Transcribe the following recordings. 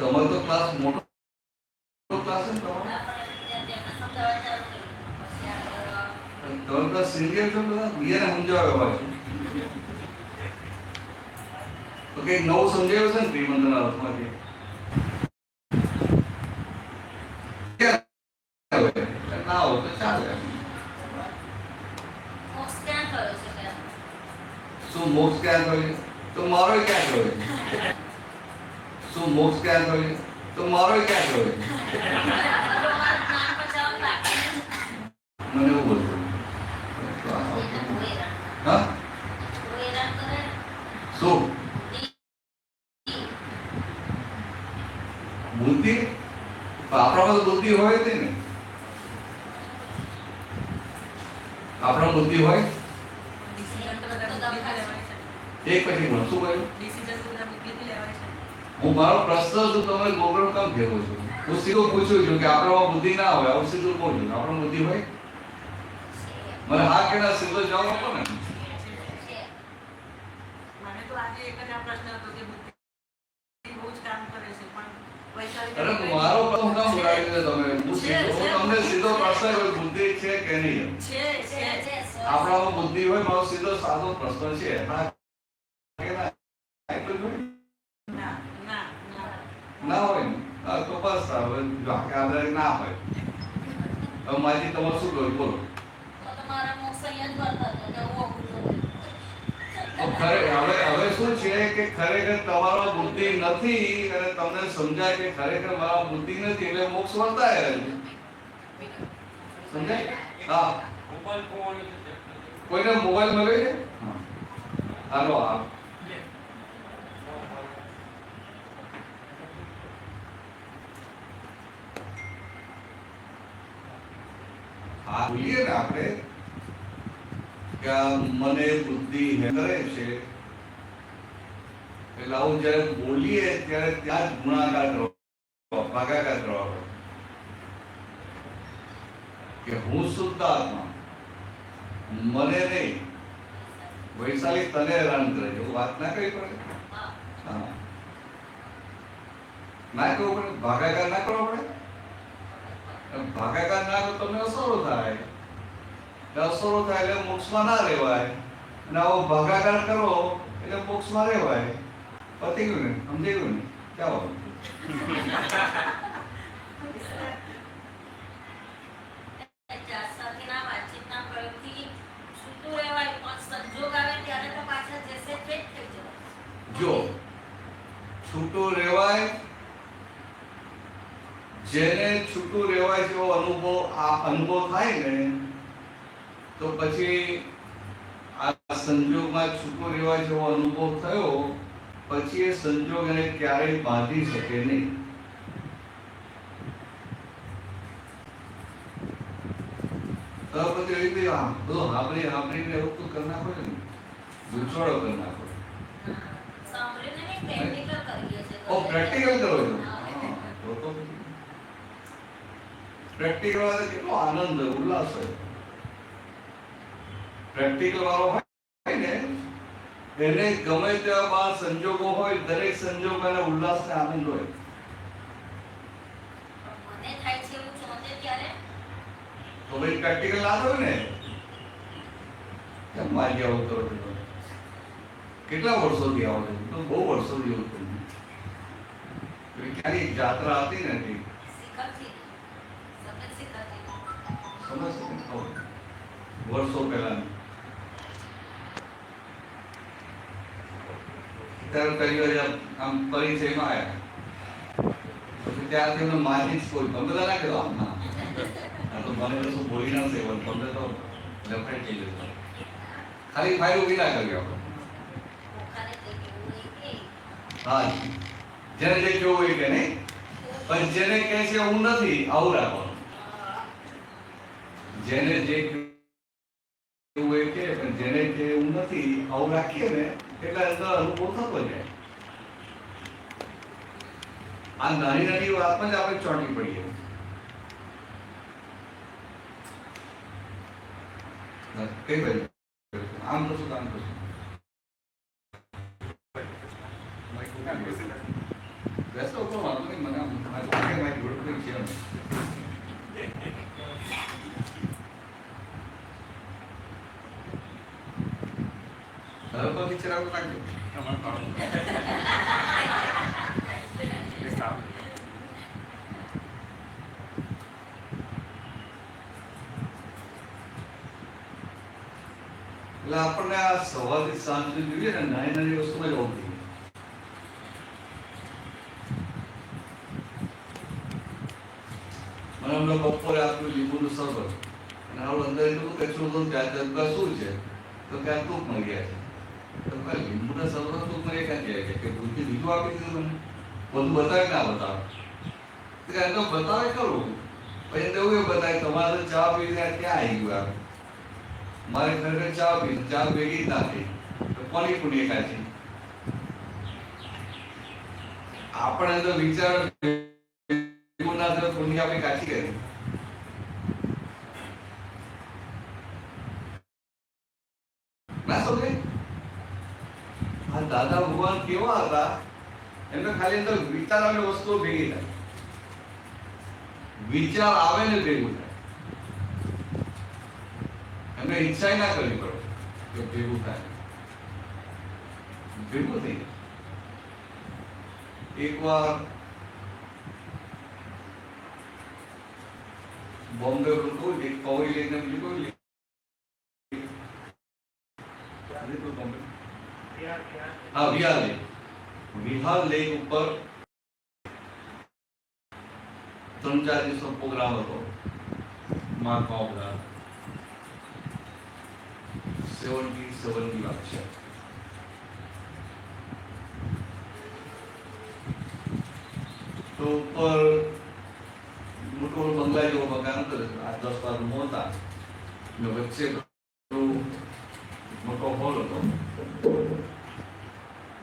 તમારો તો ક્લાસ મોટો ક્લાસ છે તમારો. તમે તો સિનિયર છો, બધા બીજાને સમજાવ્યો હોય તો કંઈક નવું સમજાવ્યું છે ને ત્રિમંત્રના અર્થમાંથી. ના હોય તો ચાલે. શું મોક્ષ ક્યાં થયો છે? તો મારો ક્યાં થયો છે? શું મોક્ષ ક્યાં થયો છે? તો મારો ક્યાં થયો છે? મને એવું બોલતું. હા શું બુદ્ધિ? આપણામાં તો બુદ્ધિ હોય જ ને. આપણા બુદ્ધિ હોય એક પછી શું કહ્યું? હું મારો પ્રશ્ન છું, તમે ગોગળ કામ ફેરવો છો? હું સીધું પૂછું છું કે આપણામાં બુદ્ધિ ના હોય. આવું સીધું કહું છું આપણા બુદ્ધિ હોય. મને હા કે ના સીધો જવાબ આપો ને. અરે મારો પ્રશ્ન કામ ઉડાડી દીધો તમે. હું તમને સીધો પ્રશ્ન કરું, બુદ્ધિ છે કે નહીં? આપણામાં બુદ્ધિ હોય. મારો સીધો સાદો પ્રશ્ન છે. હા કે ના? ના હોય ને તો બસ હવે ના હોય. હવે માજી તમારે શું કહ્યું બોલો. હવે શું છે કે ખરેખર તમારો બુદ્ધિ નથી અને તમને સમજાય કે ખરેખર મારા બુદ્ધિ નથી એટલે મોક્ષ વર્તાય સમજાય. હા કોઈને મોબાઈલ મળે છે? હાલો હા હા બોલીએ ને આપણે કે મને બુદ્ધિ કરે છે એટલે આવું જયારે બોલીએ ત્યારે ત્યાં જ ગુણાકાર કરો, ભાગાકાર કરવા પડે કે હું શુદ્ધ આત્મા, મને નહીં. વૈશાલી તને હેરાન કરે છે એવું વાત ના કરવી પડે. ના કરવું પડે, ભાગાકાર ના કરવો પડે. ભાગાકાર ના કરો તમને અસરો થાય. અસરો થાય એટલે મોક્ષમાં ના રહેવાય અને આવો ભાગાકાર કરો એટલે મોક્ષમાં રહેવાય. પતી ગયું ને? સમજાઈ ગયું ને? ચાલો જો છૂટું રહેવાય, જેને છૂટું રહેવાય જેવો અનુભવ થાય ને તો પછી આ સંજોગમાં છૂટું રહેવાય જેવો અનુભવ થયો પછી એ સંજોગ એને ક્યારેય બાંધી શકે નહીં. તો પછી એવી રીતે બધું હાંભળીને એવું તો કરી નાખો ને, ગુચવાડો કરી નાખો. પ્રેક્ટિકલ કરો છો? પ્રેક્ટિકલ વાળા કેટલો આનંદ ઉલ્લાસ હોય. પ્રેક્ટિકલ વાળો હોય ને એને ગમે તેવા સંજોગો હોય, દરેક સંજોગ અને ઉલ્લાસ ને આનંદ હોય. તો ભાઈ પ્રેક્ટિકલ ના હોય ને કેમ મારી આવું કરો છો? કેટલા વર્ષોથી આવો છો? તો બહુ વર્ષોથી આવું છું. ક્યાંની જાત્રા હતી ને વર્ષો પહેલા ત્યારે પહેલી વાર આમ પરિચયમાં આવ્યા પછી ત્યારથી અમને માજી જ કોઈ તમે બધા ના કહેવા તો મને તો શું બોલી ના સેવન તમને તો લફડે થઈ જતો. ખાલી ફાઇલ ઉભી ના કરી આપણે. હા જેને જે કેવું હોય કે નહીં, પણ જેને કહે છે હું નથી આવું રાખવાનું. જેને જે કેવું હોય કે પણ જેને જે હું નથી આવું રાખીએ ને એટલે અંદર અનુભવ થતો જાય. આ નાની નાની વાતમાં જ આપણે ચોંટી પડીએ. કઈ બાજુ આમ કરશું કામ કરશું બેસો તો વાંધો નહીં, મને મારી જોડે કોઈ છે નહીં. હવે તો પિક્ચર આવું નાખજો. એટલે આપણને આ સવારથી સાંજ સુધી જોઈએ ને, નાની નાની વસ્તુમાં જ હોતી. મને હમણાં બપોરે આપ્યું લીંબુનું શરબત, અને હાલ અંદર એટલું કચરું હતું કે આ જગ્યા શું છે, તો ક્યાં તૂપ મળી ગયા છે. તો કાંઈ લીંબુના શરબત તૂપ મળી ક્યાં જાય કે ભૂલથી બીજું આપી દીધું મને, બધું બતાવે ના બતાવે, તો બતાવે ખરું, પછી એવું એ બતાવે તમારે ચા પી ક્યાં આવી ગયું આવે. મારે ઘરે ચા પી, ચા ભેગી જ ના થઈ, તો કોની પુણ્ય કાઢી. આપણે તો વિચાર ના થયો, પુણ્ય આપણે કાઢી કરી. ના સમજે. આ દાદા ભગવાન કેવા હતા, એમને ખાલી અંદર વિચાર આવે વસ્તુઓ ભેગી થાય, વિચાર આવે ને ભેગું થાય. એમને ઈચ્છા ના કરવી પડે કે ભેગું થાય, ભેગું થઈ જાય. એક વાર બોમ્બે હતું, એક પવઈ લઈને બીજું કોઈ વિહાર લેક ઉપર 3-4 દિવસનો પ્રોગ્રામ હતો. મહાત્મા બધા 77 ની વાત છે. તો ઉપર મોટો બંગલા જેવો મકાન હતો, 8-10 રૂમો હતા, ને વચ્ચે મોટો હોલ હતો,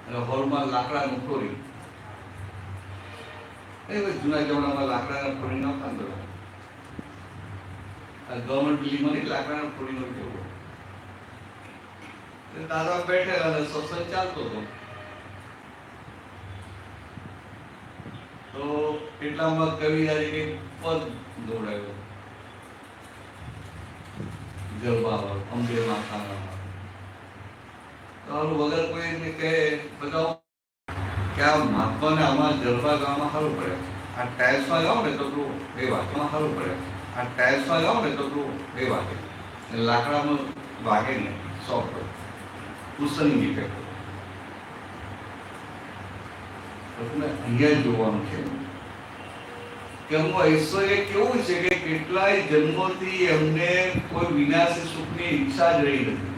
અને હોલમાં લાકડાનું ફ્લોરિંગ. એ જૂના જમાનામાં લાકડાના ફ્લોરિંગ નહોતા ને, ગવર્મેન્ટ બિલ્ડિંગમાં નહીં, લાકડાના ફ્લોરિંગ કેવું. દાદા બેઠેલા અને સત્સંગ ચાલતો હતો. તો એટલામાં કવિરાજે કે પદ દોડાયો, ગરબા અંબે માતાના. તો વગર કોઈ કહે બતાવો કે આ મહાત્માને આમાં ગરબા ગાવામાં સારું પડે, આ ટાઇલ્સમાં ગાઓ ને તો તું બે વાગેમાં સારું પડે, આ ટાઇલ્સમાં ગાઓ ને તો તું બે વાગે, લાકડામાં વાગે ને સોફ્ટ કુશનની ઇફેક્ટ. અહીંયા જોવાનું છે કે હું ઐશ્વર્ય કેવું છે કે કેટલાય જન્મોથી એમને કોઈ વિનાશી સુખની ઈચ્છા જ રહી નથી.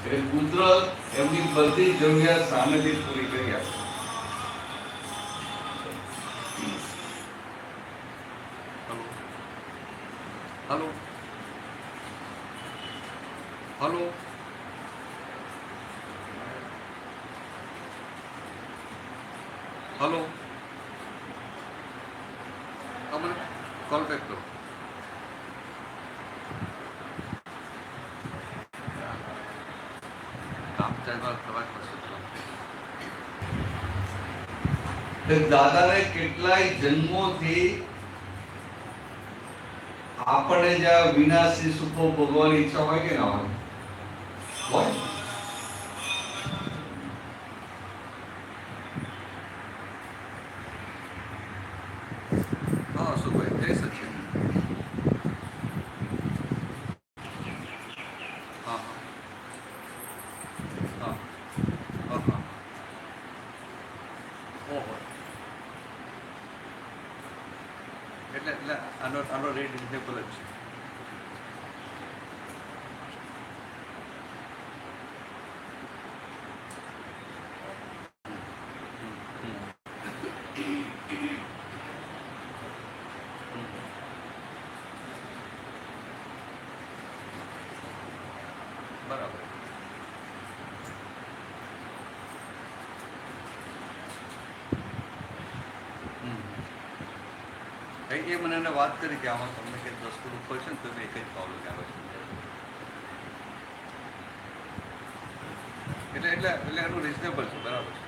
એટલે કુદરત એમની બધી જરૂરિયાત સામેથી પૂરી કરી આપે. હલો હલો હલો, તમને કોલ બેક કરો. દાદાને કેટલાય જન્મોથી આપણે જ્યાં વિનાશી સુખો ભોગવવાની ઈચ્છા હોય કે ના હોય? હા સુભાઈ જય સચિન. હા હા હા હા. ઓહો, એટલે આનો રેટ રિઝનેબલ જ છે. બરાબર. એ મને એને વાત કરી કે આમાં તમને કંઈક 10 કરોડ ઉપર છે ને તો એક જ પ્રોબ્લેમ આવે છે. એટલે એનું રિઝનેબલ છે, બરાબર છે.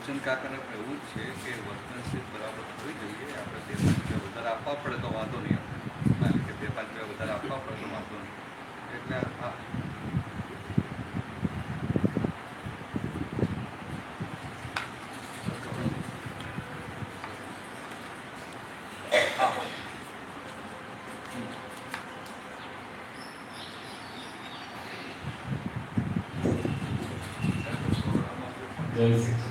વચન કાકાને પણ એવું જ છે કે વર્તનશીલ બરાબર થવી જોઈએ. આપણે 2-5 રૂપિયા વધારે આપવા પડે તો વાંધો નહીં. આપણે કે 2-5 રૂપિયા વધારે આપવા પડે તો વાંધો નહીં. એટલે હા, જય શિક્ષણ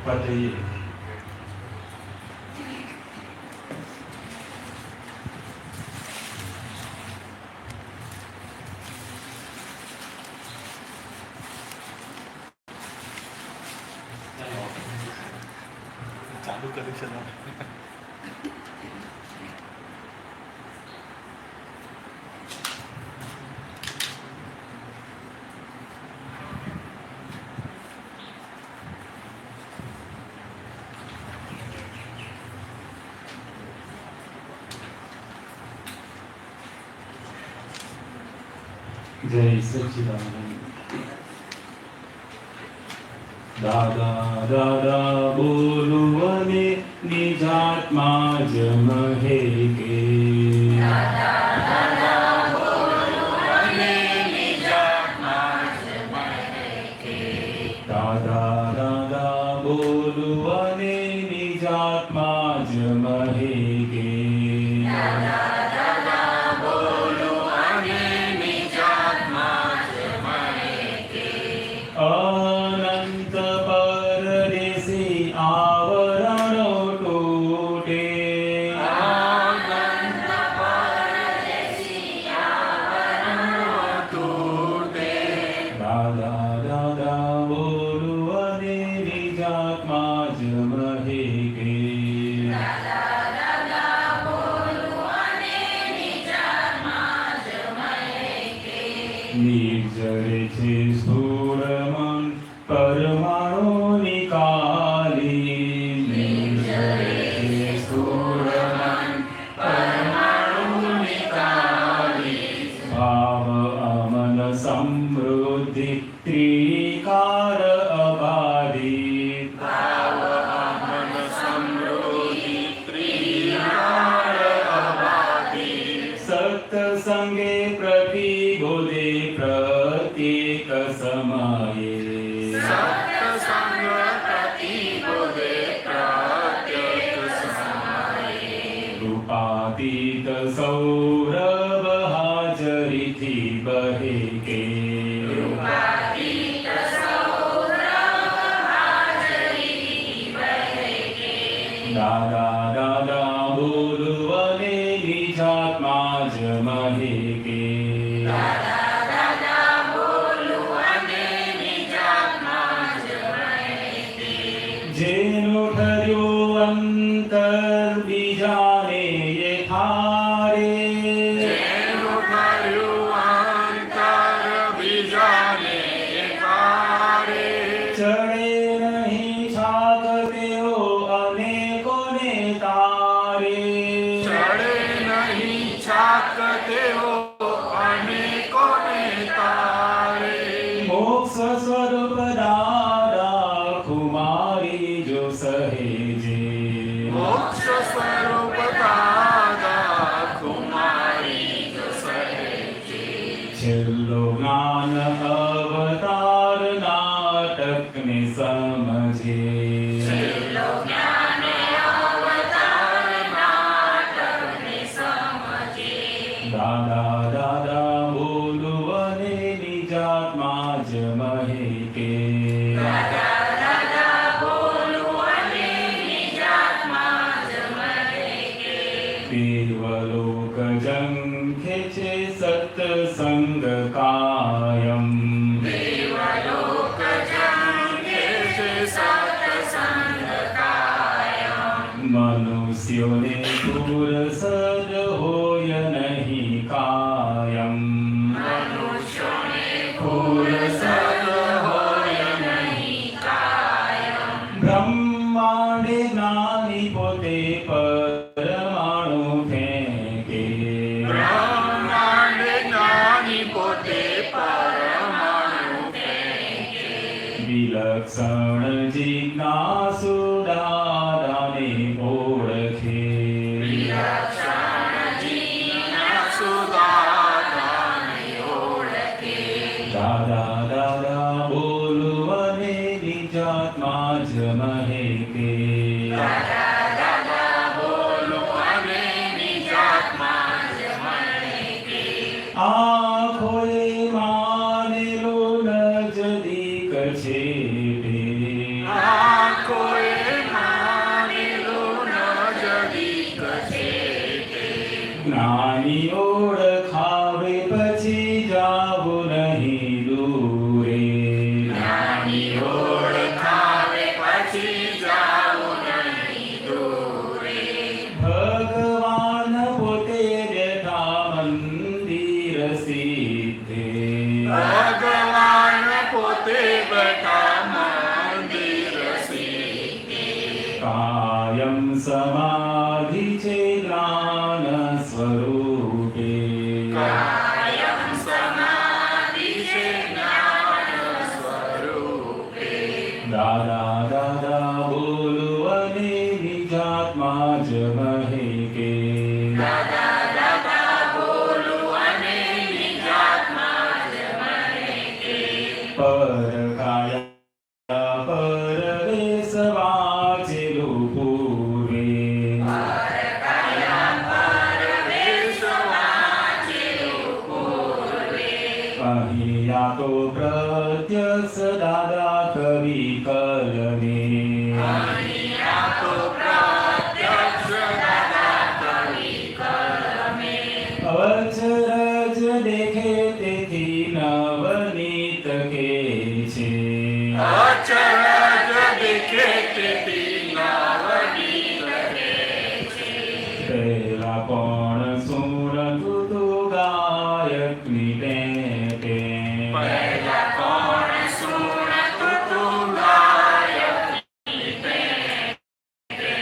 પતઈએ. ચાલુ કર્યું છે. જય સચ્ચિદાનંદ. દાદા દાદા બોલું અને નિજાત્મા જમહે કે દાદા દાદા બોલું અને નિજાત્મા જમહે કે અનંત પરદેશી આવરણો તૂટે દાદા દાદા બોલું અને નિજાત્મા જમહે કે નિર્જરે છે સ્થૂળ મન પરમાણુ નિકાલી નિર્જરે છે સ્થૂળ મન પરમાણુ નિકાલી ભાવ અમન સમૃદ્ધિ ત્રિકાર અબાધી ભાવ અમન સમૃદ્ધિ ત્રિકાર અબાધી સત્સંગે પ્રતિબોધે પ્રત્યેક સમયે રૂપાતીત સૌરભ હાજરીથી બહે કે દાદા દાદા બોલું અને નિજાત્મા જમહે કે જેનું ઠર્યું અંતર બીજાને યથારે ચડે નહીં છાક તેઓ અનેકોને તારે મોક્ષ સ્વરૂપ દાદા કુમારી જો સહેજે છેલ્લો જ્ઞાન અવતાર નાટકને સમજે દાદા દાદા બોલું અને નિજાત્મા જમહે કે દેવલોક જંખે છે સત્સંગ કાયમ મનુષ્યોને પુરસદ હોય નહીં કાયમ બ્રહ્માંડે જ્ઞાની પોતે પરમાણુ ફેંકે વિલય જ્ઞાની ઓળખાવે પછી જાવું નહીં દૂરે. જ્ઞાની ઓળખાવે પછી જાવું નહીં દૂરે. ભગવાન પોતે બેઠા મંદિર સિદ્ધે. ભગવાન પોતે બેઠા મંદિર સિદ્ધે. કાયમ સમાધિ છે જ્ઞાન સ્વરૂપે. કાયમ સમાધિ છે જ્ઞાન સ્વરૂપે. દાદા દાદા બોલો અને નિજાત્મા જ મહેકે. દાદા દાદા બોલો અને નિજાત્મા જ મહેકે. પર કાયા પરવેશ વાંચેલું પૂર્વે. અહીંયા તો પ્રત્યક્ષ દાદા કવિ કલમે. અહીંયા તો પ્રત્યક્ષ દાદા કવિ કલમે. અચરજ દેખે તેથી નવનીત કે છે. અચરજ દેખે તેથી નવનીત કે છે. પહેલા પણ સુરતું તું ગાયકની પેટે. પહેલા કોણ સુણતું તું ગાયકની પેટે.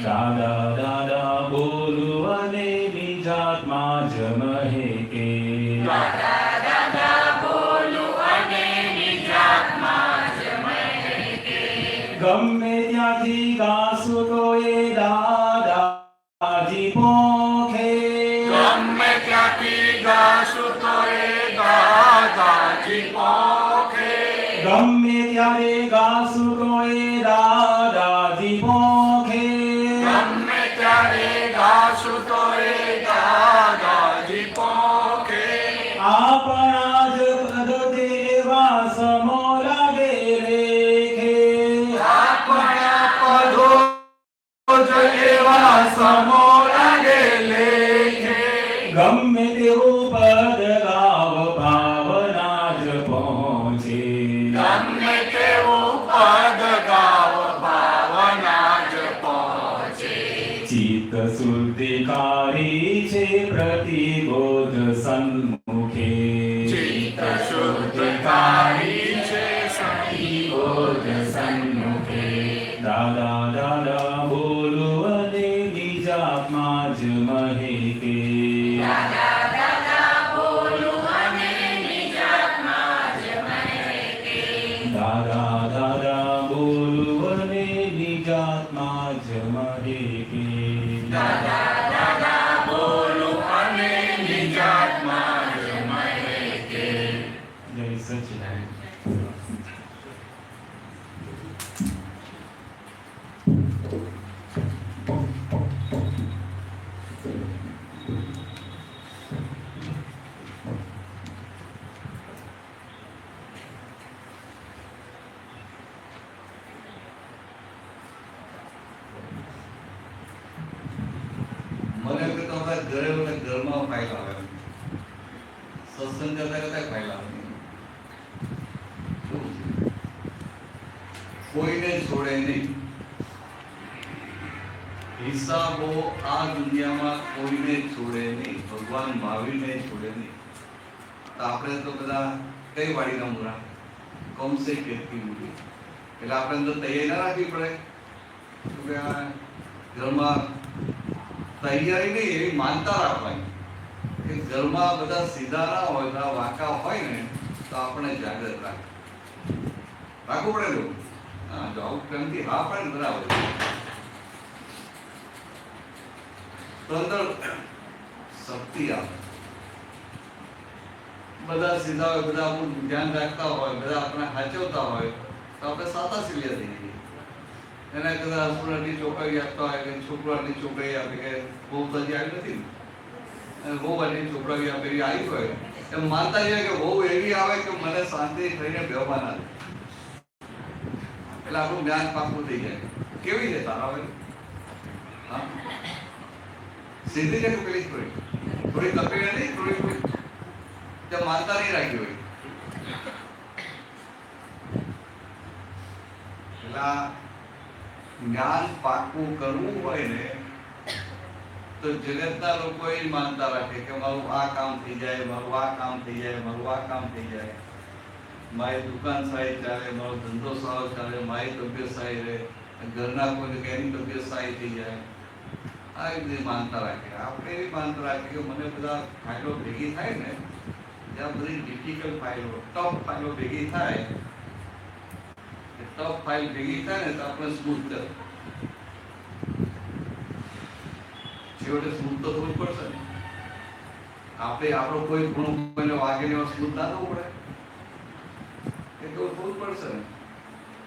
દાદા દાદા બોલું અને નિજાત્મા જ મહેકે. દાદા દાદા બોલું અને નિજાત્મા જ મહેકે. ગમે ત્યાંથી ગાશું તો એ દાદાજી પોખે. ગમે ત્યાંથી ગાશું તો એ દાદાજી પોખે. ગમે ત્યારે ગાશું તો એ દાદાજી પોખે. ગમે ત્યારે ગાશું તો એ દાદાજી પોખે. આપણા જ પદ દેવા સમો લાગે રેખે. આપણા પદો જ એવા સમો લાગે લેખે. ગમે તેવું પદ ગાવ ભાવના જ પહોંચે. ગમે તેવું પદ ગાવ ભાવના જ પહોંચે. ચિત્ત શુદ્ધિકારી છે પ્રતિબોધ સન્મુખે. ચિત્ત શુદ્ધકારી છે પ્રતિબોધ સન્મુખે. દાદા દાદા બોલું અને નિજાત્મા જ મહેકે. દાદા દાદા બોલું અને નિજાત્મા જ મહેકે. દાદા દાદા બોલું અને નિજાત્મા જ મહેકે. દાદા દાદા બોલું અને નિજાત્મા જ મહેકે. જય સચિદાનંદ. મને કે તો આપણા ઘરે હોય ને ઘરમાં ફાઇલ આવે સત્સંગ કરતા કરતા ફાઇલ આવે કોઈને છોડે નહીં હિસાબો આ દુનિયામાં કોઈને છોડે નહીં ભગવાન મહાવીરને છોડે નહીં તો આપણે તો બધા કઈ વાડીના મૂળા કમસે કેટલી મૂડી એટલે આપણે અંદર તૈયારી ના રાખવી પડે કે આ ઘરમાં તૈયારી નહીં એવી માનતા રાખવાની કે ઘરમાં બધા સીધા ના હોય બધા વાંકા હોય ને તો આપણે જાગૃત રાખવું પડે લોકો હા જો આવું પ્રેમથી હા પડે ને બરાબર તો અંદર શક્તિ આવે બધા સીધા હોય બધા આપણું ધ્યાન રાખતા હોય બધા આપણે સાચવતા હોય તો આપણે સાતાશીલ્ય થઈ જઈએ એના કદાચ હસબન્ડની ચોકડી આપતા હોય કે છોકરાની ચોકડી આપે કે બહુ બધી આવી નથી અને બહુ બધી ચોકડી આપેલી આવી હોય એમ માનતા જાય કે બહુ એવી આવે કે મને શાંતિ થઈને બેહવા ના દે એટલે આપણું જ્ઞાન પાકું થઈ જાય કેવી છે તારા ભાઈ હા સીધી છે કે પેલી થોડી તપેલી નહીં, થોડી ત્યાં માનતા નહીં રાખી હોય. એટલે જ્ઞાન પાકું કરવું હોય ને તો જગતના લોકો એ માનતા રાખે કે મારું આ કામ થઈ જાય, મારું આ કામ થઈ જાય, મારું આ કામ થઈ જાય, મારી દુકાન સારી ચાલે, મારો ધંધો સારો ચાલે, મારી તબિયત સારી રહે, ઘરના કોઈ એની તબિયત સારી થઈ જાય. આ એ બધી માનતા રાખે. આપણે એવી માનતા રાખીએ કે મને બધા ફાઇલો ભેગી થાય ને, જ્યાં બધી ડિફિકલ્ટ ફાઇલો, ટફ ફાઇલો ભેગી થાય, ટફ ફાઇલ ભેગી થાય ને તો આપણે સ્મૂથ કરે. છેવટે સ્મૂથ તો થવું જ પડશે ને. આપણે આપણો કોઈ ગુણ કોઈને વાગે ને સ્મૂથ ના થવું પડે, એ તો થવું જ પડશે ને.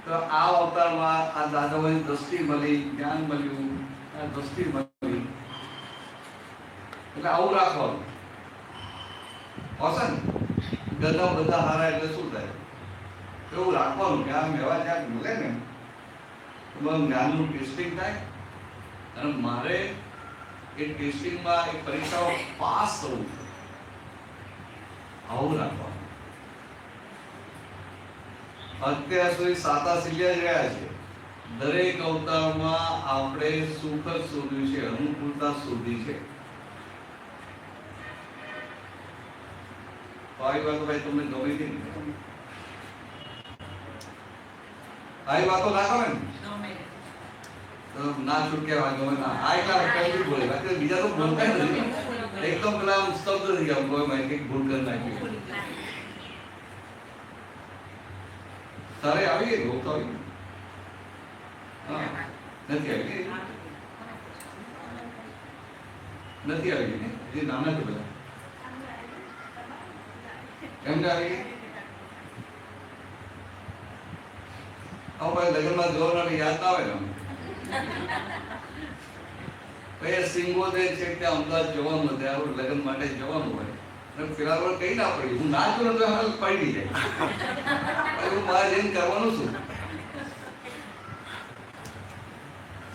તો આ અવતારમાં આ દાદાઓની દ્રષ્ટિ મળી, જ્ઞાન મળ્યું, આ દ્રષ્ટિ મળી, એટલે આવું રાખવાનું હશે ને. ગધા બધા હારા એટલે શું થાય? એવું રાખવાનું કે આ મેવા જ્યાં મળે ને તો જ્ઞાનનું ટેસ્ટિંગ થાય, અને મારે એ ટેસ્ટિંગમાં એ પરીક્ષાઓ પાસ થવું છે. આવું રાખવાનું. અત્યાર સુધી સાતા સિલિયા જ રહ્યા છે. દરેક અવતારમાં આપણે સુખ જ શોધ્યું છે, અનુકૂળતા શોધી છે. આવી વાતો ભાઈ તમને ગમી હતી ને? આવી વાતો ના ગમે ને તો ના છૂટકે ગમે ના. આ એટલા કઈ બોલે, બાકી બીજા તો બોલતા જ નથી. એકદમ પેલા સ્તબ્ધ થઈ ગયા, કોઈ મેં કંઈક ભૂલ કરી નાખી. તારે આવી ગઈ ગૌ તો આવી ગઈ? હા, નથી આવી ગઈ, નથી આવી ગઈ ને, એ નાના છે બધા. એમને આવી ગઈ. હવે ભાઈ લગ્નમાં જવાનું યાદ ના આવે ને. ભાઈ સિંગોદે છે ત્યાં અમદાવાદ જવાનું હતું, આપણે લગ્ન માટે જવાનું હોય, અને પેલા પર કઈ ના પડી. હું ના જોઉં તો હાલ પડી જાય. હું મારે જઈને કરવાનું શું?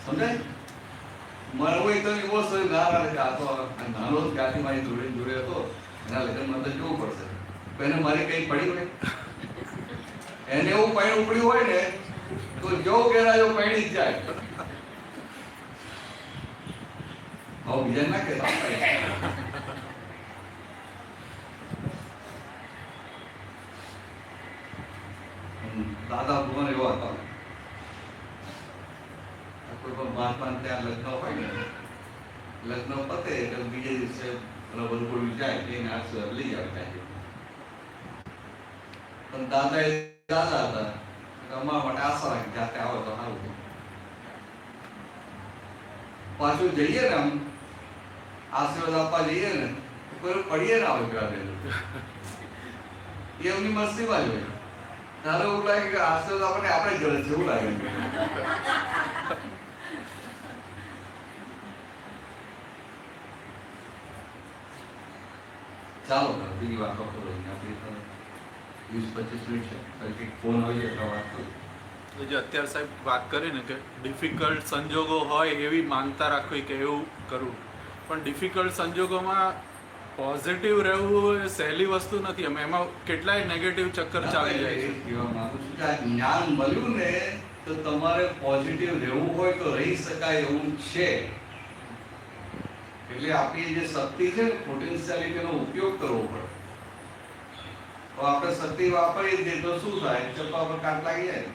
સમજાય? મારું એકદમ ઇમોશનલ ના આવે કે આ તો નાનો ત્યાંથી મારી જોડે હતો, એના લગ્નમાં તો જોવું પડશે. એને મારી કઈ પડી હોય, એને એવું પૈણું પડ્યું હોય ને તો જો કેરા જો પૈણી જ જાય. હવે બીજા ના કહેતા. દાદા ભગવાન એવા હતા, કોઈ પણ મહાત્મા ત્યાં લગ્ન હોય ને, લગ્ન પતે એટલે બીજે દિવસે વરઘોડું જાય એને આશીર્વાદ લઈ આવે ત્યાં. પણ દાદા એ દાદા હતા, અમારા માટે આશા રાખી જાતે આવે તો સારું. પાછું જઈએ ને આમ આશીર્વાદ આપવા જઈએ ને કોઈ પડીએ ના આવે પેલા એ એમની મસ્તીમાં જ હોય. તારે એવું લાગે કે આશીર્વાદ આપણને આપણે ઘરે છે એવું લાગે. ચાલો બીજી વાત કરો. આપણી 20-25 મિનિટ છે, ફોન હોય એટલે વાત કરું. જે અત્યારે સાહેબ વાત કરી ને કે ડિફિકલ્ટ સંજોગો હોય એવી માનતા રાખવી કે એવું કરવું, પણ ડિફિકલ્ટ સંજોગોમાં પોઝિટિવ રહેવું એ સહેલી વસ્તુ નથી. એમાં કેટલાય નેગેટિવ ચક્કર ચાલી જાય છે. કહેવા માંગુ છું કે આ જ્ઞાન મળ્યું ને તો તમારે પોઝિટિવ રહેવું હોય તો રહી શકાય એવું છે. એટલે આપણી જે શક્તિ છે ને પોટેન્શિયાલિટીનો ઉપયોગ કરવો પડે. તો આપણે શક્તિ વાપરીએ જ તો શું થાય? ચપ્પા પર કાટ લાગી જાય.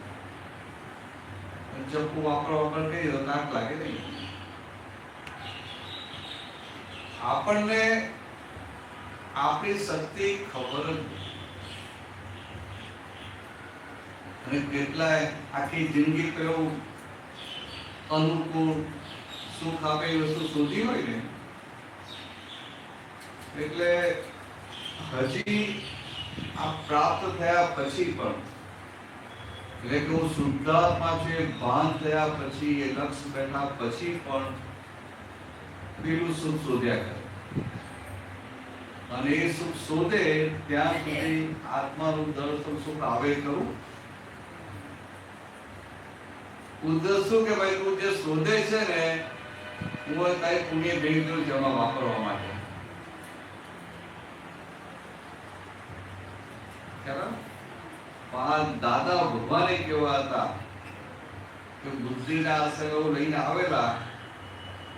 ચપ્પુ વાપર કરીએ તો કાટ લાગે નહીં. આપણને આપણી શક્તિ ખબર જ નહીં. અને કેટલાય આખી જિંદગી પેલું અનુકૂળ સુખ આપે એ વસ્તુ શોધી હોય ને, એટલે હજી આ પ્રાપ્ત થયા પછી પણ, એટલે કે હું શુદ્ધાત્મા છે, ભાન થયા પછી, એ લક્ષ બેઠા પછી પણ પેલું સુખ શોધ્યા કરે. અને એ સુખ શોધે ત્યાં સુધી આત્માનું દર્શન સુખ આવે ખરું. ઉદ્દેશ શું કે ભાઈ તું જે શોધે છે ને હું તારી પુણ્ય ભેગી કરું છું એમાં વાપરવા માટે. ખ્યાલ? પણ દાદા ભગવાને કેવા હતા કે બુદ્ધિના આશ્રયો લઈને આવેલા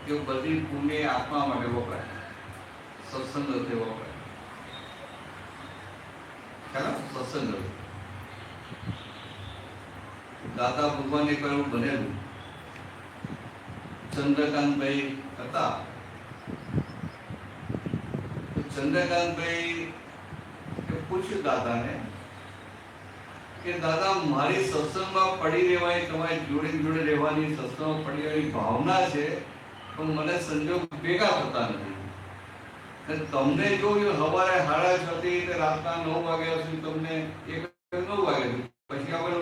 કે બધી પુણ્ય આત્મા માટે વપરાય, સત્સંગ અર્થે વપરાય. ખ્યાલ? સત્સંગ અર્થે દાદા ભગવાને કહ્યું બનેલું. ચંદ્રકાંતભાઈ હતા, ચંદ્રકાંતભાઈ પૂછ્યું દાદાને કે દાદા મારી સત્સંગમાં પડી રહેવાની, તમારી જોડે જોડે રહેવાની, સત્સંગમાં પડી રહેવાની ભાવના છે, પણ મને સંજોગ ભેગા થતા નથી. તમને જોયું સવારે 6:30 થી રાતના 9 વાગ્યા સુધી તમને 9 વાગ્યા પછી આપણે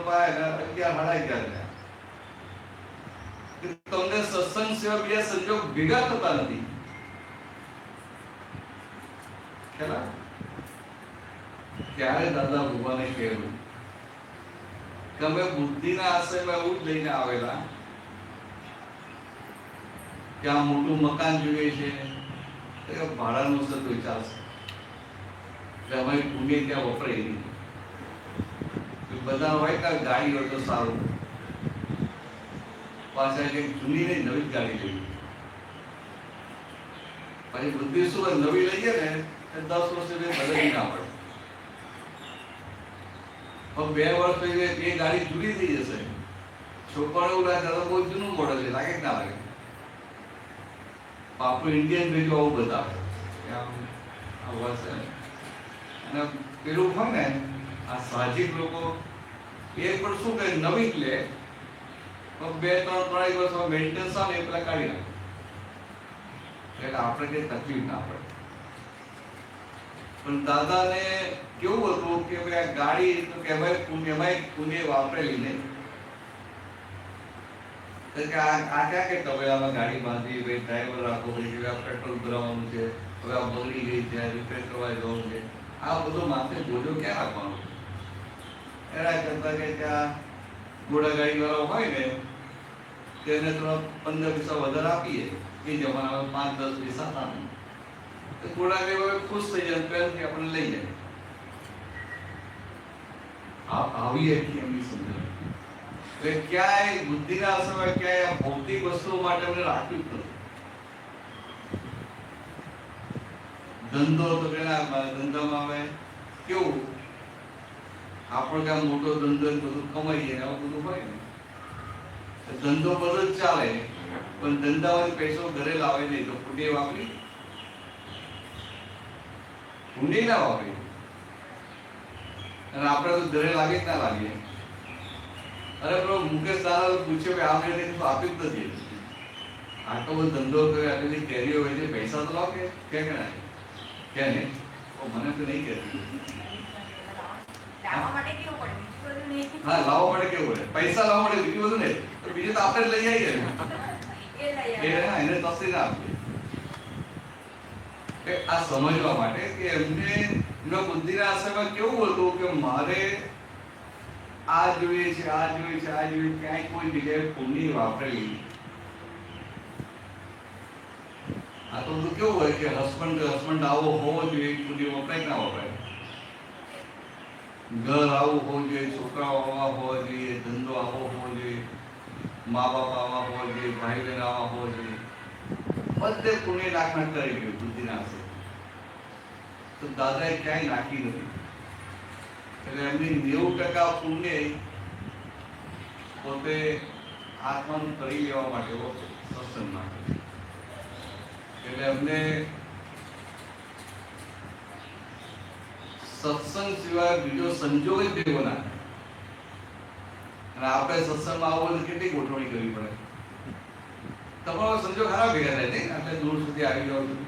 11:30 તમને સત્સંગ સિવાય બીજા સંજોગ ભેગા થતા નથી. ખ્યાલ? ત્યારે દાદા ભગવાને કહ્યું કે અમે બુદ્ધિના આશ્રયમાં એવું જ લઈને આવેલા કે આ મોટું મકાન જોઈએ છે, ભાડાનું છે તો ચાલશે, એટલે અમારી પુણ્ય ત્યાં વપરાય નહીં. બધા હોય કે ગાડી હોય તો સારું, પાછા કંઈક જૂની નહીં નવી જ ગાડી લેવી. પછી બુદ્ધિ શું હોય, નવી લઈએ ને 10 વર્ષ સુધી બદલી ના પડે, પણ 2 વર્ષ પછી એ ગાડી જૂની થઈ જશે. છોકરાઓ એવું લાગે તો બહુ જૂનું મોડલ છે, લાગે કે ના લાગે? આપણું ઇન્ડિયન રેડિયો આવું બતાવે કે આ વર્ષ છે. અને પેલું હોય ને આ સાહજિક લોકો એ પણ શું કરે, નવી જ લે, પણ 2-3 વર્ષમાં મેન્ટેનન્સ આવે એ પેલા કાઢી નાખે, એટલે આપણે કઈ તકલીફ ના પડે. પણ દાદાને કેવું હતું કે ભાઈ આ ગાડી તો કહેવાય પુણ્ય વાપરેલી નહીં. આ ક્યાં કે તબેલામાં ગાડી બાંધી, ભાઈ ડ્રાઈવર રાખો, પછી આ પેટ્રોલ ભરાવાનું છે, હવે આ બગડી ગઈ છે, રિપેર કરવા જવાનું છે, આ બધો માથે બોજો ક્યાં રાખવાનો? એના કરતા કે ત્યાં ઘોડા ગાડી વાળો હોય ને તેને થોડા 15 પૈસા વધારે આપીએ, એ જમાનામાં 5-10 પૈસા આપે તો ઘોડા ગાડી વાળો ખુશ થઈ જાય, પહેલથી આપણે લઈ જાય. આવી હતી એમની સમજણ. એટલે ક્યાંય બુદ્ધિના આશ્રયમાં ક્યાંય ભૌતિક વસ્તુઓ માટે અમને રાખ્યું જ નથી. ધંધો તો પેલા ધંધામાં આવે કેવું, આપણો ક્યાં મોટો ધંધો બધું કમાઈએ ને આવું બધું હોય ને, ધંધો બધો જ ચાલે, પણ ધંધામાંથી પૈસો ઘરે લાવે નહીં તો પુણ્ય વાપરી, પુણ્ય ના વાપરી. અને આપણે તો ઘરે લાગે જ ના લાગે. અરે પેલો મુકેશ દાદા પૂછ્યો કે આ મહિને તો આપ્યું જ નથી, આટલો બધો ધંધો કર્યો, આટલી કેરીઓ હોય છે, પૈસા તો લાવ કે ના કે નહીં? મને તો નહીં કહેતી. લાવવા માટે કેવું પડે, બીજું બધું નહીં. હા, લાવવા માટે કેવું પડે, પૈસા લાવવા માટે બીજું બધું નહીં, તો બીજું તો આપણે જ લઈ આવીએ ને. એ લઈ આવે. એને તસ્દી ના આપીએ. આ સમજવા માટે કે એમને એમના બુદ્ધિના આશ્રયમાં કેવું હતું કે મારે આ જોઈએ છે, આ જોઈએ છે, આ જોઈએ, ક્યાંય કોઈ જગ્યાએ પુણ્ય વાપરેલી. આ તો બધું કેવું હોય કે હસબન્ડ આવો હોવો જોઈએ, પુણ્ય વપરાય ના વપરાય, ઘર આવું હોવું જોઈએ, છોકરાઓ આવા હોવા જોઈએ, ધંધો આવો હોવો જોઈએ, મા બાપ આવા હોવા જોઈએ, ભાઈ બહેન આવા હોવા જોઈએ, બધે પુણ્ય નાખનાર કરી ગયું બુદ્ધિના આશ્રય. તો દાદાએ ક્યાંય નાખી નથી. એટલે એમની 90% પુણ્ય પોતે આત્માનું કરી લેવા માટે સત્સંગ માટે. એટલે એમને સત્સંગ સિવાય બીજો સંજોગ જ ભેગો ના થાય. અને આપણે સત્સંગમાં આવું તો કેટલી ગોઠવણી કરવી પડે. તમારો સંજોગ ખરાબ ભેગા થાય નહીં, આટલે દૂર સુધી આવી જાવ છું.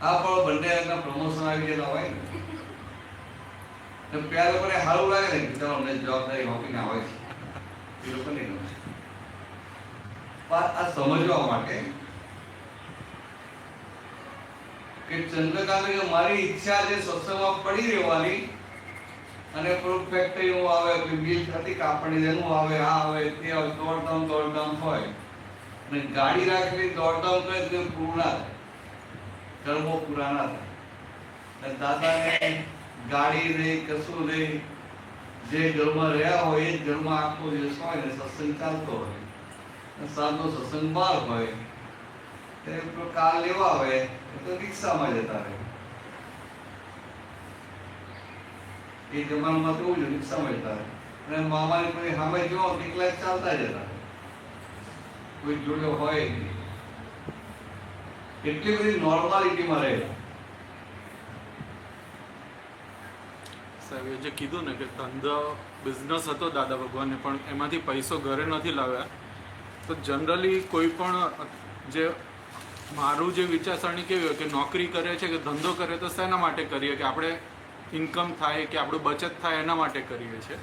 આ પણ બંને પ્રમોશન આવી ગયેલા હોય ને, પેલા લોકોને સારું લાગે ને કે ચાલો અમને જવાબદારી હોપીને આવે છે, એ લોકો નહીં ગમે. આ સમજવા માટે કે ચંદ્રકાંત મારી ઈચ્છા છે સત્સંગમાં પડી રહેવાની, અને ફેક્ટરી નું આવે, મિલ થતી કાપડની એનું આવે, આ આવે, તે આવે, તોડધામ હોય, અને ગાડી રાખેલી દોડધામ કરે તો પૂરું ના થાય, કર્મો પૂરા ના થાય. અને દાદાને ગાડી નહીં, કશું નહીં, જે ઘરમાં રહ્યા હોય એ જ ઘરમાં આખો દિવસ હોય ને સત્સંગ ચાલતો હોય, સાંજનો સત્સંગ બહાર હોય, કાર લેવા હોય તો રિક્ષામાં જતા રહે. એ જમાનામાં તો એવું જ રિક્ષામાં જતા રહે. અને મામાની કોઈ સામે જો એકલા ચાલતા જતા, કોઈ જોડે હોય નહીં, એટલી બધી નોર્માલિટીમાં રહેલા. સાહેબ એ જે કીધું ને કે ધંધો બિઝનેસ હતો દાદા ભગવાનને, પણ એમાંથી પૈસો ઘરે નથી લાવ્યા. તો જનરલી કોઈ પણ જે મારું જે વિચારસરણી કેવી હોય કે નોકરી કરે છે કે ધંધો કરે તો શેના માટે કરીએ, કે આપણે ઇન્કમ થાય કે આપણું બચત થાય એના માટે કરીએ છીએ.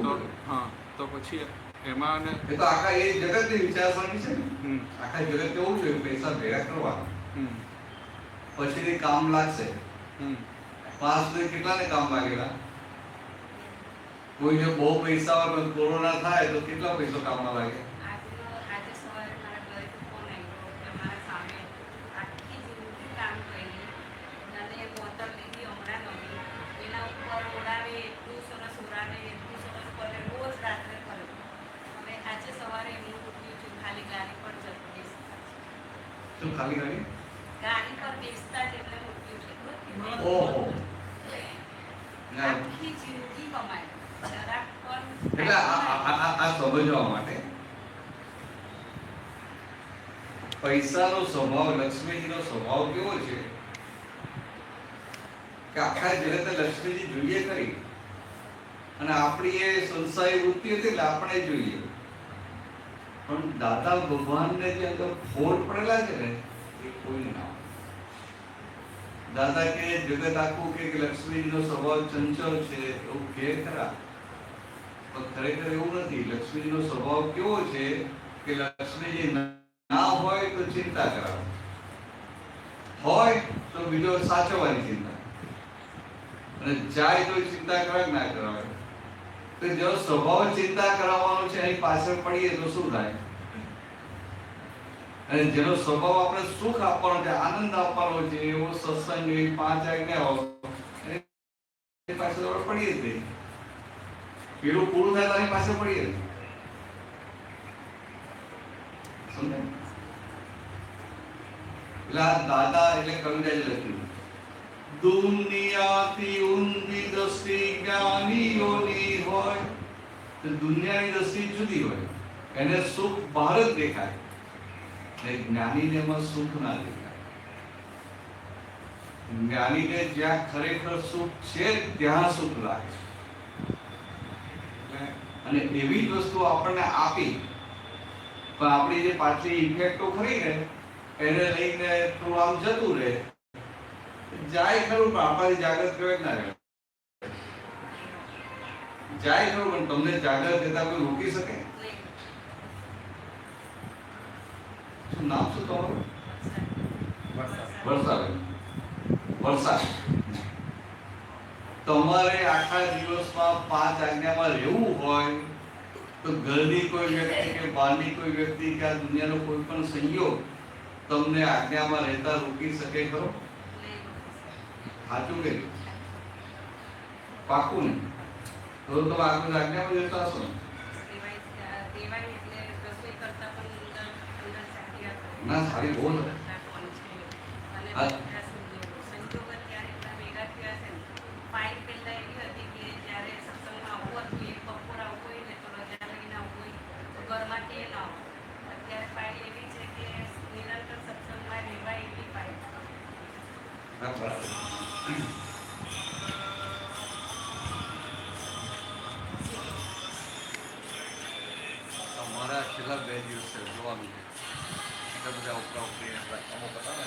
તો હા, તો પછી એમાં ને એ તો આખા એ જગતની વિચારસરણી છે ને. આખા જગત એવું છે પૈસા ભેગા કરવા, પછી કામ લાગશે. 5 સુધી કેટલાને કામ લાગેલા? કોઈ જો બહુ પૈસા હોય પણ કોરોના થાય તો કેટલા પૈસા કામમાં લાગે? આજે સવારે મારા ઘરેથી ફોન આવ્યો કે મારા સામે આખી જિંદગી કામ કરી અને બોતલ લીધી હમણાં નવી, એના ઉપર ઓડાવે, એટલું સરસ ઓડાવે, એટલું સરસ કરે, રોજ રાત્રે કરે. હવે આજે સવારે એમનું ઉઠ્યું છું, ખાલી ગાડી પર બેસતા શું ખાલી ગાડી? ગાડી પર બેસતા જ એટલે ઉઠ્યું છે. ઓહો, આખી જિંદગી કમાય જરાક પણ એટલે આ સમજવા માટે પૈસાનો સ્વભાવ, લક્ષ્મીજીનો સ્વભાવ કેવો છે કે આખા જગતે લક્ષ્મીજી જોઈએ કરી, અને આપણી એ સંસારી વૃત્તિ હતી એટલે આપણે જોઈએ. પણ દાદા ભગવાનને જે અંદર ફોડ પડેલા છે ને એ કોઈ ના. દાદા કે જગત આખું કે લક્ષ્મીજીનો સ્વભાવ ચંચળ છે એવું કે ખરા, પણ ખરેખર એવું નથી. લક્ષ્મીજીનો સ્વભાવ કેવો છે કે લક્ષ્મીજી ના હોય તો ચિંતા કરાવે, હોય તો બીજો સાચવવાની ચિંતા, અને જાય તો ચિંતા કરાવે ના કરાવે. તો જેનો સ્વભાવ ચિંતા કરાવવાનો છે એની પાછળ પડીએ તો શું થાય? અને જેનો સ્વભાવ આપણે સુખ આપવાનો છે, આનંદ આપવાનો છે, એવો સત્સંગ, એવી 5 આજ્ઞાઓ, એની પાછળ આપણે પડીએ જ નહીં. પેલું પૂરું થાય તો એની પાછળ પડીએ જ. સમજાય? એટલે આ દાદા એટલે કવિતા જ લખ્યું, દુનિયાથી ઊંધી દ્રષ્ટિ જ્ઞાનીઓની હોય. તો દુનિયાની દ્રષ્ટિ જુદી હોય, એને સુખ બહાર જ દેખાય, જ્ઞાનીને એમાં સુખ ના દેખાય. જ્ઞાનીને જ્યાં ખરેખર સુખ છે ત્યાં સુખ લાગે. અને એવી જ વસ્તુ આપણને આપી, પણ આપણી જે પાછલી ઇફેક્ટો ખરી ને એને લઈને થોડું આમ જતું રહે, જાય ખરું પણ આપણાથી જાગૃત કહેવાય ના રહે. જાય ખરું પણ તમને જાગૃત થતા કોઈ રોકી શકે? નામ શું તમારું? વરસાદ. તમારે આખા દિવસમાં 5 આજ્ઞામાં રહેવું હોય તો ઘરની કોઈ વ્યક્તિ કે બહારની કોઈ વ્યક્તિ કે આ દુનિયાનો કોઈ પણ સંયોગ તમને આજ્ઞામાં રહેતા રોકી શકે ખરો? સાચું કે પાકું ને? તો તમે આખું આજ્ઞામાં રહેતા હશો ને? ના, સારી બહુ ને. અમારા છેલ્લા 2 દિવસ જોવાનું છે, એટલા બધા ઉપરા ઉપરી અમુક હતા ને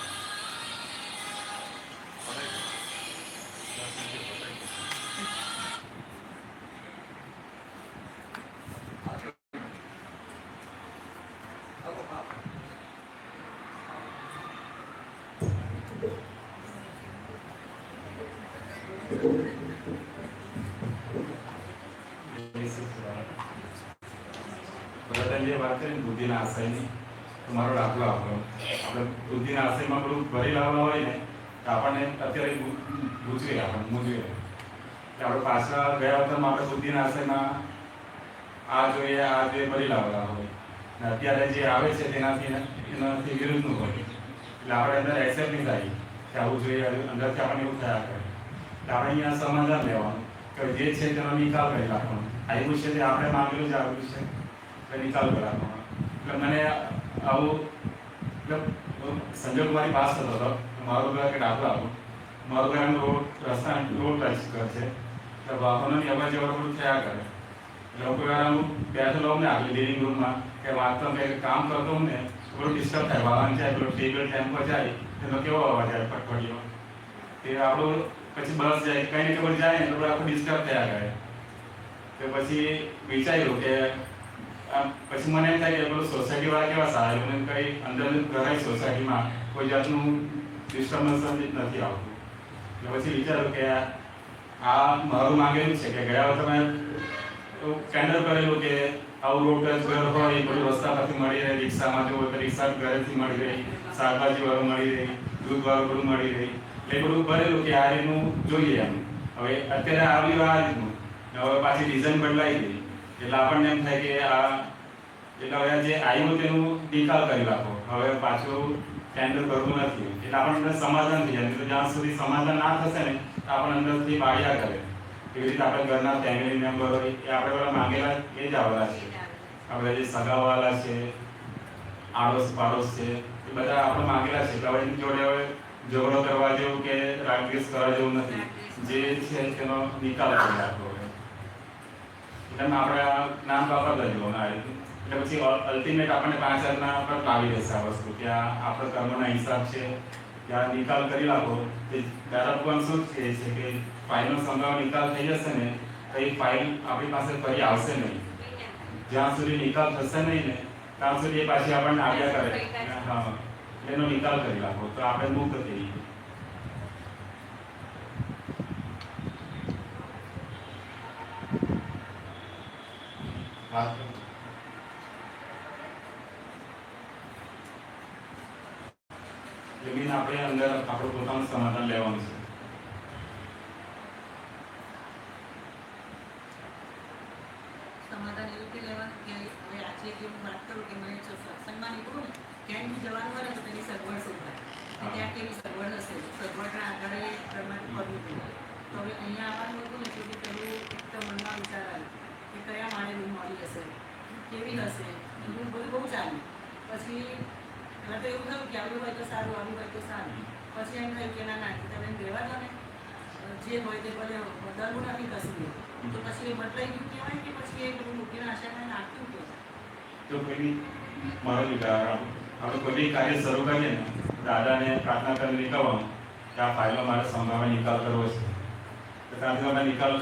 બધાને વાત કરી ને બુદ્ધિના આશયની, તો મારો દાખલો આપો. આપણે બુદ્ધિના આશયમાં પેલું ભરી લાવવા હોય ને તો આપણને અત્યારે મૂંઝવી કે આપણે પાછલા ગયા વખતમાં આપણે બુદ્ધિના આશયમાં આ જોઈએ ભરી લાવવા હોય ને અત્યારે જે આવે છે એનાથી વિરુદ્ધનું હોય, એટલે આપણે અંદર એક્સેપ્ટ નહીં થાય કે આવું જોઈએ, અંદરથી આપણને એવું થયા કરે. એટલે આપણે અહીંયા સમાધાન લેવાનું કે જે છે તેનો નિકાલ કરી નાખવાનો. આવ્યું છે તે આપણે માંગેલું જ આવ્યું છે એટલે નિકાલ કરી નાખવાનો. એટલે મને આવું સંજોગ મારી પાસ થતો હતો. મારું ઘર કે દાખલો આપું, મારું ઘર રસ્તા રોડ ટચ ઘર છે, એટલે વાહનોની અવર જવર બધું થયા કરે. એટલે હું કોઈ વાર હું બેઠેલો અમને આગળ લિવિંગ રૂમમાં કે વાંચતો કંઈક કામ કરતો હું ને થોડું ડિસ્ટર્બ થાય, વાહન જાય પેલો ટેબલ ટેમ્પો જાય એનો કેવો અવાજ આવે ફટફટીઓ, તે આપણું પછી બસ જાય કંઈ ને ખબર જાય ને તો આખું ડિસ્ટર્બ થયા કરે. તો પછી વિચાર્યું કે પછી મને એમ થાય કે પેલું સોસાયટીવાળા કેવા સારા, મને કંઈ અંદર ઘરે સોસાયટીમાં કોઈ જાતનું ડિસ્ટર્બન્સ નથી આવતું. એટલે પછી વિચાર્યું કે આ મારું માંગેલું છે કે ગયા વખતે મેં ટેન્ડર કરેલું કે આવું રોડ ટચ ઘર હોય એ બધું રસ્તા પરથી મળી રહે, રિક્ષામાં જવું તો રિક્ષા ઘરેથી મળી રહી, શાકભાજી વાળું મળી રહી, દૂધ વાળું બધું મળી રહી, એટલે બધું ભરેલું કે આ રીતનું જોઈએ એમ. હવે અત્યારે આવ્યું આ રીતનું, હવે પાછી ડિઝાઇન બદલાઈ ગઈ, એટલે આપણને એમ થાય કે આ એટલે હવે જે આવ્યું તેનું નિકાલ કરી નાખો, હવે પાછું ટેન્ડર કરવું નથી. એટલે આપણને સમાધાન થઈ જાય. તો જ્યાં સુધી સમાધાન ના થશે ને તો આપણને અંદરથી બાળ્યા કરે. એવી રીતે આપણે ઘરના ફેમિલી મેમ્બર હોય એ આપણે બધા માંગેલા એ જ આવેલા છે. આપણે જે સગાવાલા છે, આડોશ પાડોશ છે, એ બધા આપણે માંગેલા છે. એટલે હવે એની જોડે હવે ઝઘડો કરવા જેવું કે રાગદ્વેષ કરવા જેવું નથી. જે છે તેનો નિકાલ કરી નાખવો. એટલે આપણે નામ વાપરતા જવાનું આ રીતે. એટલે પછી અલ્ટિમેટ આપણને 5000 પર લાવી દેશે આ વસ્તુ કે આ આપણો કર્મના હિસાબ છે, ત્યાં નિકાલ કરી નાખો. દાદા ભગવાન શું કહે છે કે ફાઇલનો સંભાવ નિકાલ થઈ જશે ને તો એ ફાઇલ આપણી પાસે ફરી આવશે નહીં. જ્યાં સુધી નિકાલ થશે નહીં ને ત્યાં સુધી એ પાછી આપણને આવ્યા કરે. હા, એનો નિકાલ કરી નાખો તો આપણે મુક્ત થઈએ. જમીન આપણે અંદર આપણું પોતાનું સમાધાન લેવાનું છે. સમાધાન એવું કે લેવાનું કે હવે આજે જે હું વાત કરું કે મને જો સત્સંગમાં નીકળું ને ક્યાંય બી જવાનું હોય ને તો તેની સગવડ શું થાય, ત્યાં કેવી સગવડ હશે, સગવડના આધારે પ્રમાણે કરવું જોઈએ. તો હવે અહીંયા આવવાનું હતું ને તો પેલું એક તો મનમાં વિચાર આવ્યો કે કયા માળે રૂમ મળી હશે, કેવી હશે, રૂમ બધું બહુ ચાલ્યું. પછી હવે તો એવું થયું કે આવ્યું હોય તો સારું, આવ્યું હોય તો સારું. પછી એમ થયું કે ના તમે રહેવા દો ને, જે હોય તે ભલે બદલવું નથી કશું. તો પછી એ બદલાઈ ગયું કહેવાય કે પછી એ બધું મૂકીને આશામાં નાખ્યું કે તો કોઈ મારો વિચાર આપણે કોઈ બી કાર્ય શરૂ કરીએ ને દાદાને પ્રાર્થના કરીને નીકળવાનું કે આ ફાઇલનો મારે સંભાવના નિકાલ કરવો છે. તો ત્યાંથી અમે નિકાલ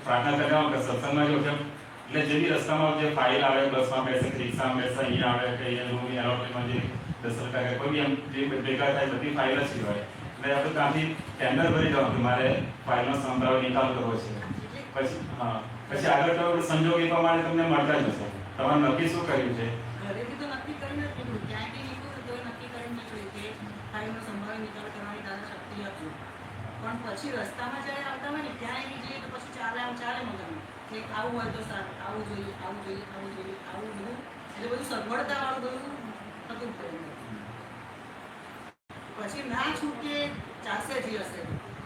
પ્રાર્થના કરવાનું કે સત્સંગમાં જો એટલે જે બી રસ્તામાં જે ફાઇલ આવે, બસમાં બેસે, રિક્ષામાં બેસે, અહીંયા આવે કે અહીંયા રૂમની એરોપ્લેનમાં જે 10 રૂપિયા કોઈ બી એમ જે ભેગા થાય બધી ફાઇલ જ હોય. એટલે આપણે ત્યાંથી ટેન્ડર ભરી જવાનું કે મારે ફાઇલનો સંભાવ નિકાલ કરવો છે. પછી પછી આગળ તો સંજોગ એ પ્રમાણે તમને મળતા જ હશે. તમારે નક્કી શું કર્યું છે? ઘરેથી તો નક્કી કરીને જ કીધું, ક્યાંયથી નીકળ્યું તો નક્કી કરીને જોયું કે ફાઇલનો સંભાવ નિકાલ કરવાની દાદા શક્તિ આપજો. પણ પછી રસ્તામાં જ્યારે આવતા હોય ને ત્યાં એની જઈએ તો પછી ચાલે મગજમાં કે આવું હોય તો સારું, આવું જોઈએ, આવું જોઈએ, આવું જોઈએ, આવું બધું. એટલે બધું સગવડતાવાળું બધું થતું જ કર્યું. પછી ના છૂટકે ચાલશે જે હશે,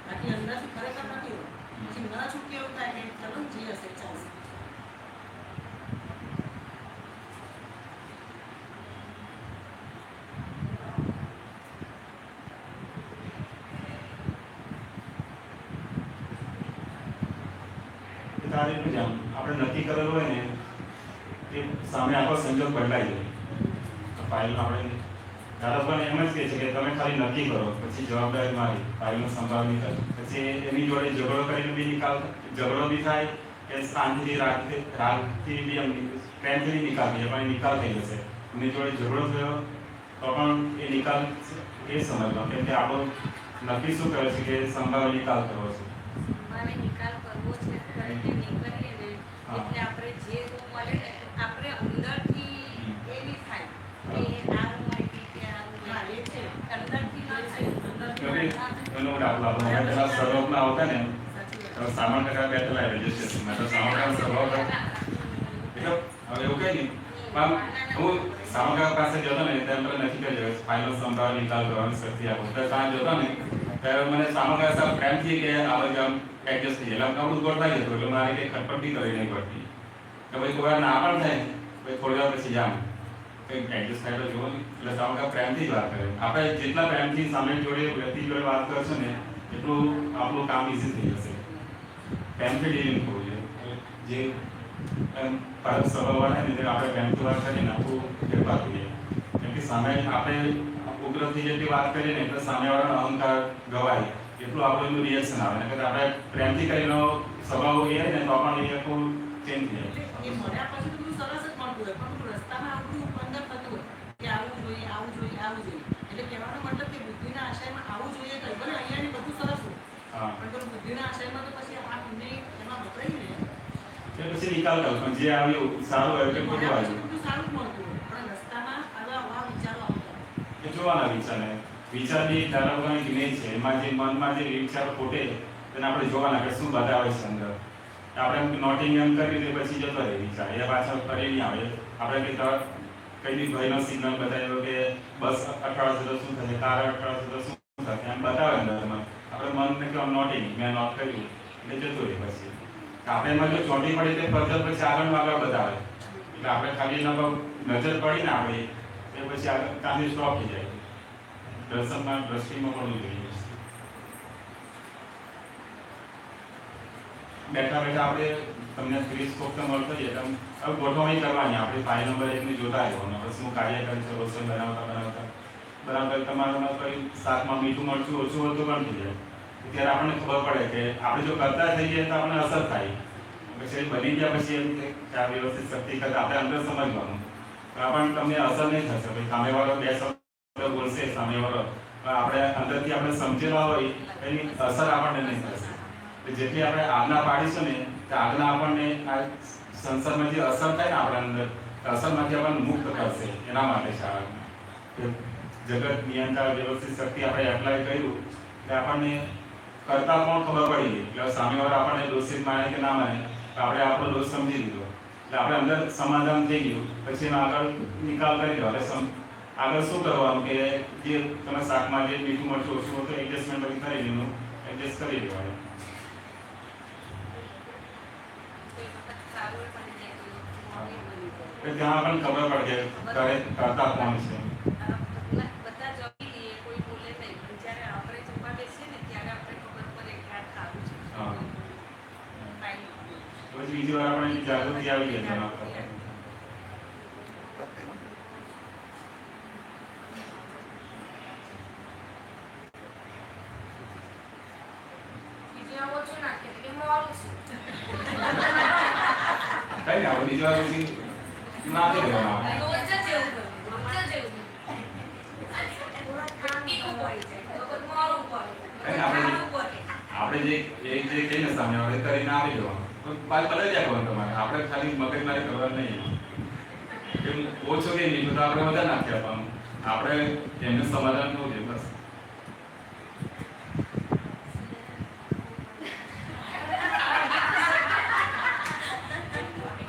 બાકી અંદરથી ખરેખર નથી હોય. પછી ન છૂટકે એવું થાય કે ચલો જે હશે ચાલશે. આપણે નક્કી કરેલું હોય ને એ સામે આખો સંજોગ બદલાઈ જાય. ફાઇલ આપણે દાદા પણ એમ જ કહે છે કે તમે ખાલી નક્કી કરો, પછી જવાબદારી મારી, ફાઇલનો સંભાવ નિકાલ. પછી એની જોડે ઝઘડો કરીને બી ઝઘડો બી થાય કે શાંતિથી રાગથી બી એમ પ્રેમથી નિકાલ થઈ જાય, પણ એ નિકાલ થઈ જશે. એની જોડે ઝઘડો થયો તો પણ એ નિકાલ એ સમજવાનો, કેમ કે આપણો નક્કી શું કરે છે કે સંભાવ નિકાલ કરવો છે. મારે નિકાલ કરવો છે, કરીને નીકળીએ ને એટલે આપણે જે રૂમ મળે ને આપણે અંદરથી અંદરથી ન થાય. ક્યોંકि એનો દાખલો આપો મને પેલા સર્વમાં આવતા ને તો સામાન ટકા બેઠેલા રજિસ્ટ્રેશનમાં તો સામાન સ્વભાવ એટલે હવે એવું કઈ નહીં પણ હું સામાન પાસે જતો ને તેમ પર નથી કર્યો ફાઇનલ સંભાવ નિકાલ કરવાની શક્તિ આપો તો ત્યાં જતો ને ત્યારે મને સામાન સાથે પ્રેમથી કે આવે કે આમ એડજસ્ટ થઈ જાય એટલે આપણું ગોઠવાઈ જતું એટલે મારે કંઈ ખટપટ બી કરી નહીં પડતી કે ભાઈ કોઈ વાર ના પણ થાય ભાઈ થોડી વાર પછી જામ કંઈક એડજસ્ટ થાય તો જુઓ ને એટલે સામાન પ્રેમથી જ વાત કરે આપણે જેટલા પ્રેમથી સામે જોડે વ્યક્તિ જોડે વાત કરશો ને એટલું આપણું કામ ઇઝી થઈ જશે પ્રેમથી ડીલિંગ કરવું જોઈએ જે ભારત સભાવાળા ને આપણે પ્રેમથી વાત કરીએ ને આપણું ફેરફાર થઈ જાય કેમ કે સામે આપણે ઉગ્રથી જેટલી વાત કરીએ ને એટલે સામેવાળાનો અહંકાર ગવાય એટલું આપણું એનું રિએક્શન આવે ને આપણે પ્રેમથી કરીને સ્વભાવ એ ને તો આપણને એ આખું ચેન્જ થઈ જાય એ મળ્યા પછી તો બધું સરસ જ મળતું હોય પણ રસ્તામાં આપણું અંદર થતું હોય કે આવું જોઈએ આવું જોઈએ આવું જોઈએ એટલે કહેવાનો મતલબ કે બુદ્ધિના આશયમાં આવું જોઈએ તો ભલે અહીંયાની બધું સરસ હોય હા પણ તો બુદ્ધિના આશયમાં તો પછી આ પુણ્ય એમાં વપરાય ને એટલે પછી નિકાલ કરો પણ જે આવ્યું સારું આવ્યું કે ખોટું મળ્યા આવ્યું પછી બધું સારું જ મળતું હોય પણ રસ્તામાં આવા વિચારો આવતા હોય એ જોવાના વિચારને વિચારની ધારા વગરની ઇમેજ છે એમાં જે મનમાં જે વિચારો ખોટે તેને આપણે જોવાના કે શું બતાવે છે અંદર આપણે નોટિંગ એમ કરી દે પછી જતો રહે વિચાર એ પાછળ ફરી નહીં આવે આપણે કે તરત કઈ બી ભયનો સિગ્નલ બતાવ્યો કે બસ 18 તો શું થશે કાર 18 તો શું થશે એમ બતાવે અંદરમાં આપણે મનને કે નોટિંગ મેં નોટ કર્યું એટલે જતો રહે પછી આપણે એમાં જો ચોંટી પડી તે પદ્ધત પછી આગળ બતાવે એટલે આપણે ખાલી એના પર નજર પડી ને આપણી એ પછી આગળ ત્યાંથી સ્ટોપ થઈ જાય દર્શનમાં દ્રષ્ટિમાં પડવું જોઈએ બેઠા બેઠા આપણે તમને ફ્રી સ્કોપ તો મળતો જ એટલે હવે ગોઠવણી કરવાની આપણે ફાઇલ નંબર 1 ને જોતા આવ્યો અને શું કાર્ય કરે છે રસોઈ બનાવતા બરાબર તમારામાં કોઈ શાકમાં મીઠું મરચું ઓછું હોતું પણ થઈ જાય ત્યારે આપણને ખબર પડે કે આપણે જો કરતા થઈએ તો આપણને અસર થાય પછી બની ગયા પછી એમ કે આ વ્યવસ્થિત શક્તિ કરતા આપણે અંદર સમજવાનું પણ તમને અસર નહીં થશે ભાઈ સામેવાળો બે શબ્દ બોલશે સામેવાળો આપણે અંદરથી આપણે સમજેલા હોય એની અસર આપણને નહીં થશે જેટલી આપણે આજ્ઞા પાડીશું ને તે આજ્ઞા આપણને આ સંસારમાં જે અસર થાય ને આપણા અંદર અસરમાંથી આપણને મુક્ત કરશે એના માટે છે આ જગત નિયંત્રણ વ્યવસ્થિત શક્તિ આપણે એપ્લાય કર્યું એટલે આપણને કરતા પણ ખબર પડી ગઈ એટલે સામેવાળા આપણને દોષિત માને કે ના માને આપણે આપણો દોષ સમજી લીધો એટલે આપણે અંદર સમાધાન થઈ ગયું પછી એનો આગળ નિકાલ કરી દો એટલે આગળ શું કરવાનું કે જે તમે શાકમાં જે મીઠું મરચું ઓછું હતું એડજસ્ટમેન્ટ બધી કરી દીધું એડજસ્ટ કરી દેવાનું ત્યાં પણ ખબર પડે કરે કરતા કોણ છે બધા જમી લઈએ કોઈ બોલે નહીં પણ જ્યારે આપણે જમવા બેસીએ ને ત્યારે આપણે ખબર પડે કે આ સારું છે હા ફાઇન. પછી બીજી વાર આપણે જાગૃતિ આવી ગઈ તેના પર બીજું ઓછું નાખે એટલે મોડું છે. કઈ આપણે બીજી વાર પછી નાખી દેવાના રોજ જ એવું કરું, રોજ જ એવું કરું. તીખું પડી જાય, તો પછી મોડું પડે, કઈ આપણે ખારું પડે. આપણે જે એક જે કહીને સામે વાળે કરીને આવી જવાનું તો પાછું બદલાઈ જાય કરવાનું તમારે આપણે ખાલી મગજમારી કરવાનું નહીં એમ ઓછું કે નહીં તો આપણે વધારે નાખી આપવાનું આપણે એનું સમાધાન થવું જોઈએ બસ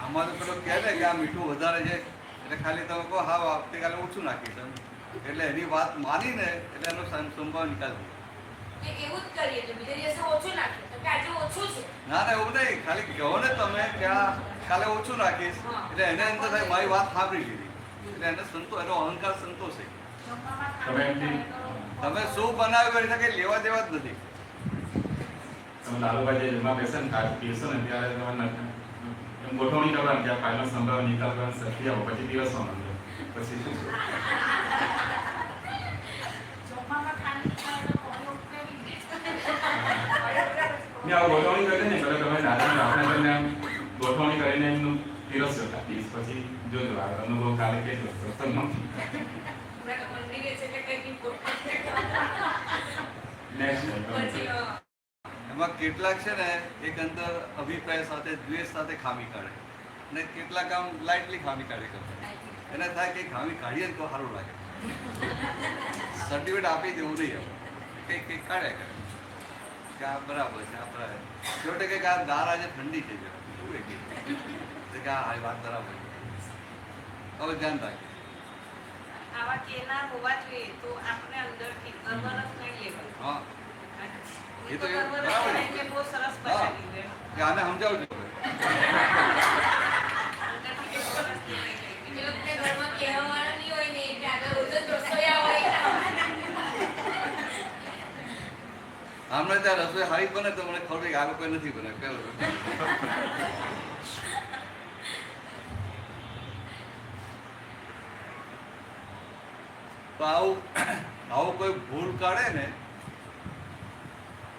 આમાં તો પેલો કહે ને કે આ મીઠું વધારે છે એટલે ખાલી તમે કહો હા આવતીકાલે ઓછું નાખીશ એમ. એટલે એની વાત માનીને એટલે એનો સંભાવ નિકાલ થાય. કે એવું જ કરીએ તો બીજા દિવસે ઓછું નાખીએ તો કે આજે ઓછું છે. ના ના એવું નહીં ખાલી કહો ને તમે કે આ કાલે ઓછું નાખીશ એટલે એને અંદર થાય મારી વાત સાંભળી લીધી એટલે એને એનો અહંકાર સંતોષે. તમે એમથી તમે શું બનાવ્યું એટલે કંઈ લેવા દેવા જ નથી. તમે લાલુભાઈ જે એમાં બેસે ને પીરસો ને ત્યારે તમારે એમ ગોઠવણી કરવાની કે આ ફાઇલનો સંભાવ નિકાલ કરવાની શક્તિ આપો પછી દિવસમાં મંદિર પછી શું છે જમવામાં ખાલી ખાવાનું કોનો ઉપયોગી ને આ ગોઠવણી કરી ને એટલે તમે દાદા આપણે તમને ગોઠવણી કરીને એમનું પીરસજો પછી જોજો આ અનુભવ કાલે કેટલો સત્સંગમાં મંદિરે છે કે કંઈ નેક્સ્ટ પછી એમાં કેટલાક છે ને એક અંદર અભિપ્રાય સાથે દ્વેષ સાથે ખામી કાઢે અને કેટલાક આમ લાઇટલી ખામી કાઢે કરતા એને થાય કે ખામી કાઢીએ ને તો સારું લાગે સર્ટિફિકેટ આપી દેવું નહીં આપણે કંઈક કાઢ્યા કરે કે આ બરાબર છે આ બરાબર છેવટે કંઈક આ દાળ આજે ઠંડી છે જરા એવું કે આ વાત બરાબર છે હવે ધ્યાન રાખીએ. આવા કેનાર હોવા જોઈએ તો આપણે અંદરથી ગર્વરસ નહીં લેવાનું. હા એ તો તો એ ગર્વરસ બરાબર છે. લઈને બહુ સરસ બતાવી દે. કે આને સમજાવજો અંદરથી બહુ સરસ દેખાઈ જાય. એ વખતે ઘરમાં કહેવાવાળા નહીં હોય ને એટલે આગળ રોજ જ રસોઈયા હોય. હમણાં ત્યાં રસોઈ સારી બને તો મને ખબર પડી કે આ લોકો નથી બને પેલું તો આવું કોઈ ભૂલ કાઢે ને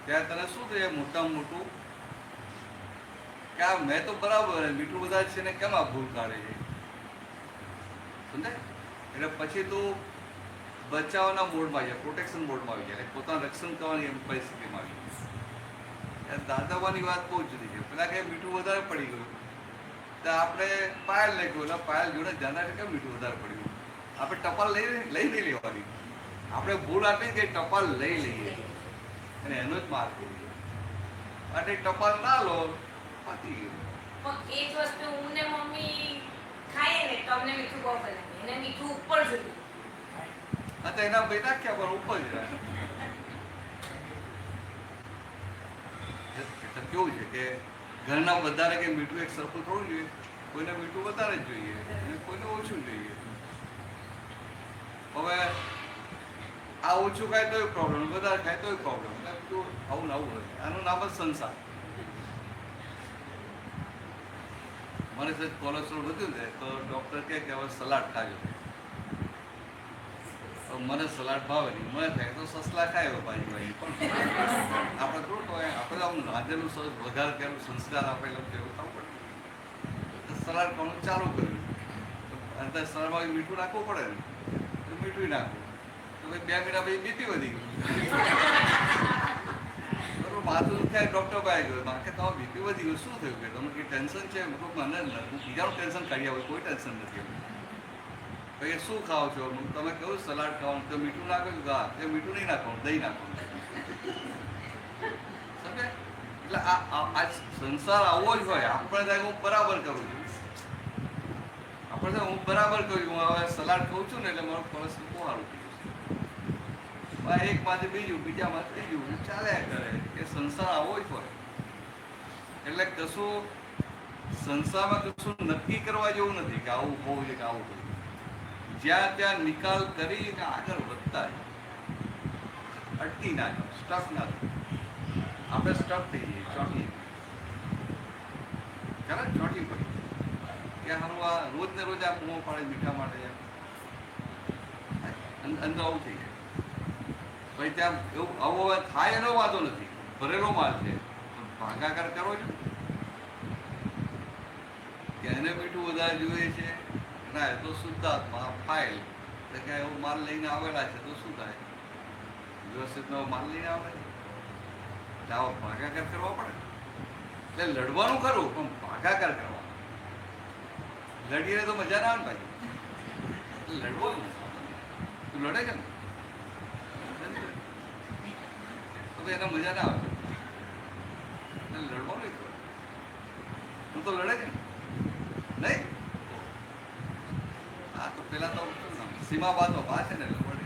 ત્યાં તને શું થાય મોટામાં મોટું કે આ મેં તો બરાબર મીઠું બધા છે ને કેમ આ ભૂલ કાઢે છે સમજાય એટલે પછી તું બચાવના મોડમાં જાય પ્રોટેક્શન મોડમાં આવી જાય પોતાનું રક્ષણ કરવાની એમ પરિસ્થિતિમાં આવી જાય. દાદાવાની વાત બહુ જુદી છે. પેલા કે મીઠું વધારે પડી ગયું તો આપણે પાયલ લઈ ગયું એટલે પાયલ જોડે ધ્યાન રાખે કેમ મીઠું વધારે પડી ગયું આપણે ટપાલ લઈ નહીં લેવાની આપણે ભૂલ આપી કે ટપાલ લઈ લઈએ અને એનો જ માર્ક કરીએ માટે ટપાલ ના લો પતી ગયું. પણ એ જ વસ્તુ હું ને મમ્મી ખાઈએ ને તો અમને મીઠું બહુ બનાવીએ એને મીઠું ઉપર જોઈએ. હા તો એના ભાઈ નાખ્યા પણ ઉપર જ રહે. એટલે કેવું છે કે ઘરના વધારે કે મીઠું એક સરખું થોડું જોઈએ કોઈને મીઠું વધારે જ જોઈએ અને કોઈને ઓછું જોઈએ. હવે આ ઓછું ખાય તોય પ્રોબ્લેમ વધારે ખાય તોય પ્રોબ્લેમ એટલે બધું આવું ને આવું હોય. આનું નામ જ સંસાર. મને સહેજ કોલેસ્ટ્રોલ વધ્યું ને તો ડૉક્ટર કહે કે હવે સલાડ ખાજો. તો મને સલાડ ભાવે નહીં મને થાય તો સસલા ખાય ભાજી ભાજી પણ આપણે થોડું હોય આપણે આમ રાંધેલું સરસ વઘાર કરેલું સંસ્કાર આપેલું છે એવું થવું પડે. સલાડ ખાવાનું ચાલુ કર્યું અને સલાડમાં મીઠું નાખવું પડે ને તો મીઠું નાખવું તો ભાઈ 2 મહિના પછી બીપી વધી ગયું. બરોબર માથું થાય ડૉક્ટર પાસે ગયો મારે તમારું બીપી વધી ગયું શું થયું કે તમને કંઈ ટેન્શન છે મને બીજાનું ટેન્શન કાઢી આવે કોઈ ટેન્શન નથી. ભાઈ શું ખાઓ છો તમે કહ્યું સલાડ ખાવાનું તો મીઠું નાખો છો હા એ મીઠું નહીં નાખવાનું દહીં નાખવાનું સમજે. એટલે આ સંસાર આવો જ હોય આપણે થાય હું બરાબર કરું છું આપણે થાય હું બરાબર કરું છું હું હવે સલાડ ખાઉં છું ને એટલે મારું કોલેસ્ટ્રોલ બહુ સારું થઈ ગયું. એક માંથી બીજું બીજામાં ત્રીજું ચાલ્યા કરે એ સંસાર આવો જ હોય. એટલે કશું સંસારમાં કશું નક્કી કરવા જેવું નથી કે આવું હોવું છે કે આવું હોવું. જ્યાં ત્યાં નિકાલ કરીને આગળ વધતા અટકી ના જાઓ સ્ટક ના થાય. આપણે સ્ટક થઈ જઈએ ચોંટી ખરા ચોંટી પડી કે હારું આ રોજ ને રોજ આ પૂમો પાડે મીઠા માટે અંદર આવું થઈ જાય. ભાઈ ત્યાં એવું આવું હવે થાય એનો વાંધો નથી ભરેલો માલ છે ભાગાકાર કરવો છો કે એને મીઠું વધારે જોઈએ છે ના એ તો શુદ્ધાત્મા ફાઇલ તો કે એવો માલ લઈને આવેલા છે તો શું થાય વ્યવસ્થિત નવો માલ લઈને આવે એટલે આવો ભાગાકાર કરવા પડે. એટલે લડવાનું ખરું પણ ભાગાકાર કરવા લડીએ તો મજા ના આવે ને ભાઈ. લડવાનું તું લડે છે ને તો એને મજા ના આવે લડવાનું હું તો લડે છે ને નહીં. હા તો પેલા તો સીમા બાદ ભા છે ને એટલે વળે.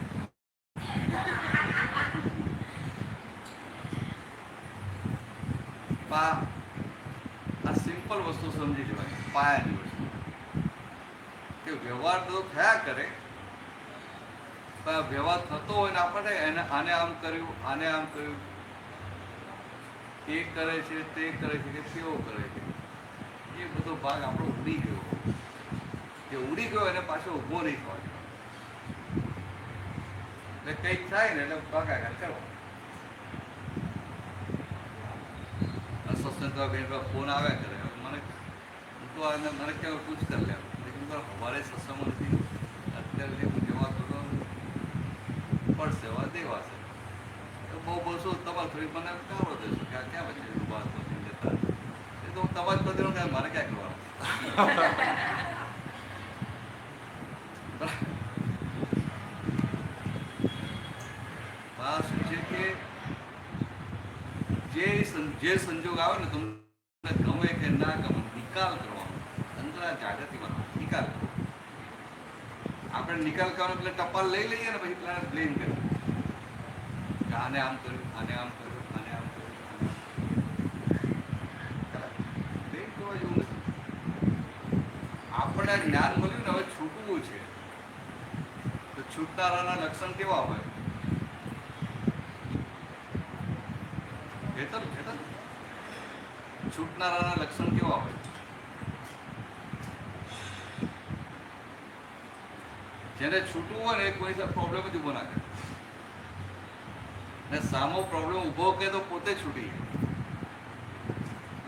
આ સિમ્પલ વસ્તુ સમજી લેવાય પાયાની વસ્તુ કે વ્યવહાર તો થયા કરે પણ વ્યવહાર થતો હોય ને આપણે એને આને આમ કર્યું આને આમ કર્યું એ કરે છે તે કરે છે કે કેવો કરે છે એ બધો ભાગ આપણો ઉડી ગયો જે ઉડી ગયો એને પાછો ઊભો નહીં થવા એટલે કંઈક થાય ને એટલે ભાગાકાર કરો. સત્સંગ ફોન આવ્યા કરે મને હું તો મને કેવું પૂછ કરી લે અમારે સત્સંગમાં નથી અત્યારે હું જવા થોડો પડશે વા દેવા છે તો બહુ બસો તમારે થોડી મને કારો દેશો કે આ ક્યાં વચ્ચે વાત નથી જતા એ તો હું તમાજ કરી દઉં કે મારે ક્યાં કરવાનું. આ શું છે કે જે સંજોગ આવે ને તમને ગમે કે ના ગમે નિકાલ કરવાનો અંદર આ જાગૃતિ બનાવો નિકાલ કરો. આપણે નિકાલ કરવાનો એટલે ટપાલ લઈ લઈએ ને પછી પેલા બ્લેમ કરીએ કે આને આમ કર્યું આને આમ કર્યું આને આમ કર્યું બ્લેમ કરવા જેવું નથી. આપણે જ્ઞાન મળ્યું ને હવે છૂટવું છે તો છૂટનારાના લક્ષણ કેવા હોય? છૂટનારાના લક્ષણ કેવા હોય? જેને છૂટવું હોય ને એ કોઈ પ્રોબ્લેમ જ ઉભો ના કરે ને સામો પ્રોબ્લેમ ઉભો કે તો પોતે છૂટી જાય.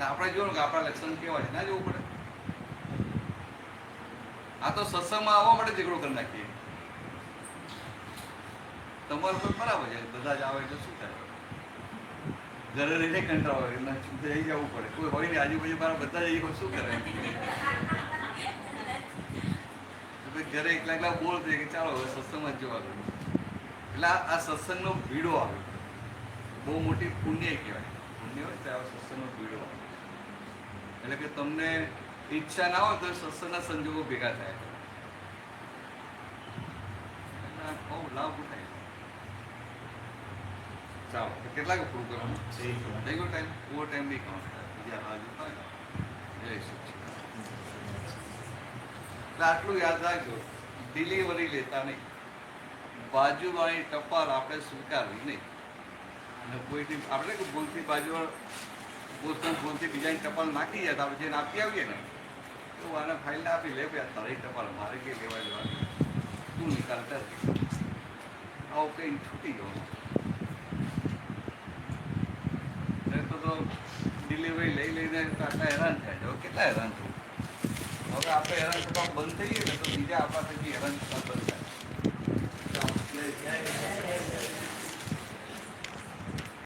આપણે જોયું કે આપણા લક્ષણ કેવા છે ના જોવું પડે. આ તો સત્સંગમાં આવવા માટે ઝઘડો કરી નાખીએ. તમારું પણ બરાબર છે, બધા જ આવે એટલે શું થાય? ઘરે રહીને કંટાળો હોય એટલે જઈ જવું પડે. કોઈ હોય ને આજુબાજુ મારા બધા જઈએ શું કરે? ઘરે એકલા એકલા બોલ થઈ કે ચાલો હવે સત્સંગમાં જ જવા દો. એટલે આ સત્સંગનો ભીડો આવે, બહુ મોટી પુણ્ય કહેવાય. પુણ્ય હોય તો સત્સંગનો ભીડો આવે એટલે કે તમને ઈચ્છા ના હોય તો સત્સંગના સંજોગો ભેગા થાય એટલે બહુ લાભ ઉઠાય. ચાલો કેટલાક પૂરું કરવાનું થઈ ગયો ટાઈમ? ઓવર ટાઈમ નહીં કાઉન્ટ થાય. બીજા રાહ જોતા હોય જય શ્રી એટલે આટલું યાદ રાખજો, ડિલિવરી લેતા નહીં. બાજુવાળી ટપાલ આપણે સ્વીકારવી નહીં. અને કોઈથી આપણે કે ભૂલથી ભૂલથી બીજાની ટપાલ નાખી જાય તો આપણે જેને આપી આવીએ ને તો આને ફાઇલને આપી લે ભાઈ તારી ટપાલ મારે કે લેવા જવાની તું નિકાલ કર. આવું કંઈ છૂટી જવાનું. તો ડિલિવરી લઈને આટલા હેરાન થાય. હવે કેટલા હેરાન થવું? હવે આપણે હેરાન થતા બંધ થઈએ ને તો બીજા આપણા થકી હેરાન થતા બંધ થાય.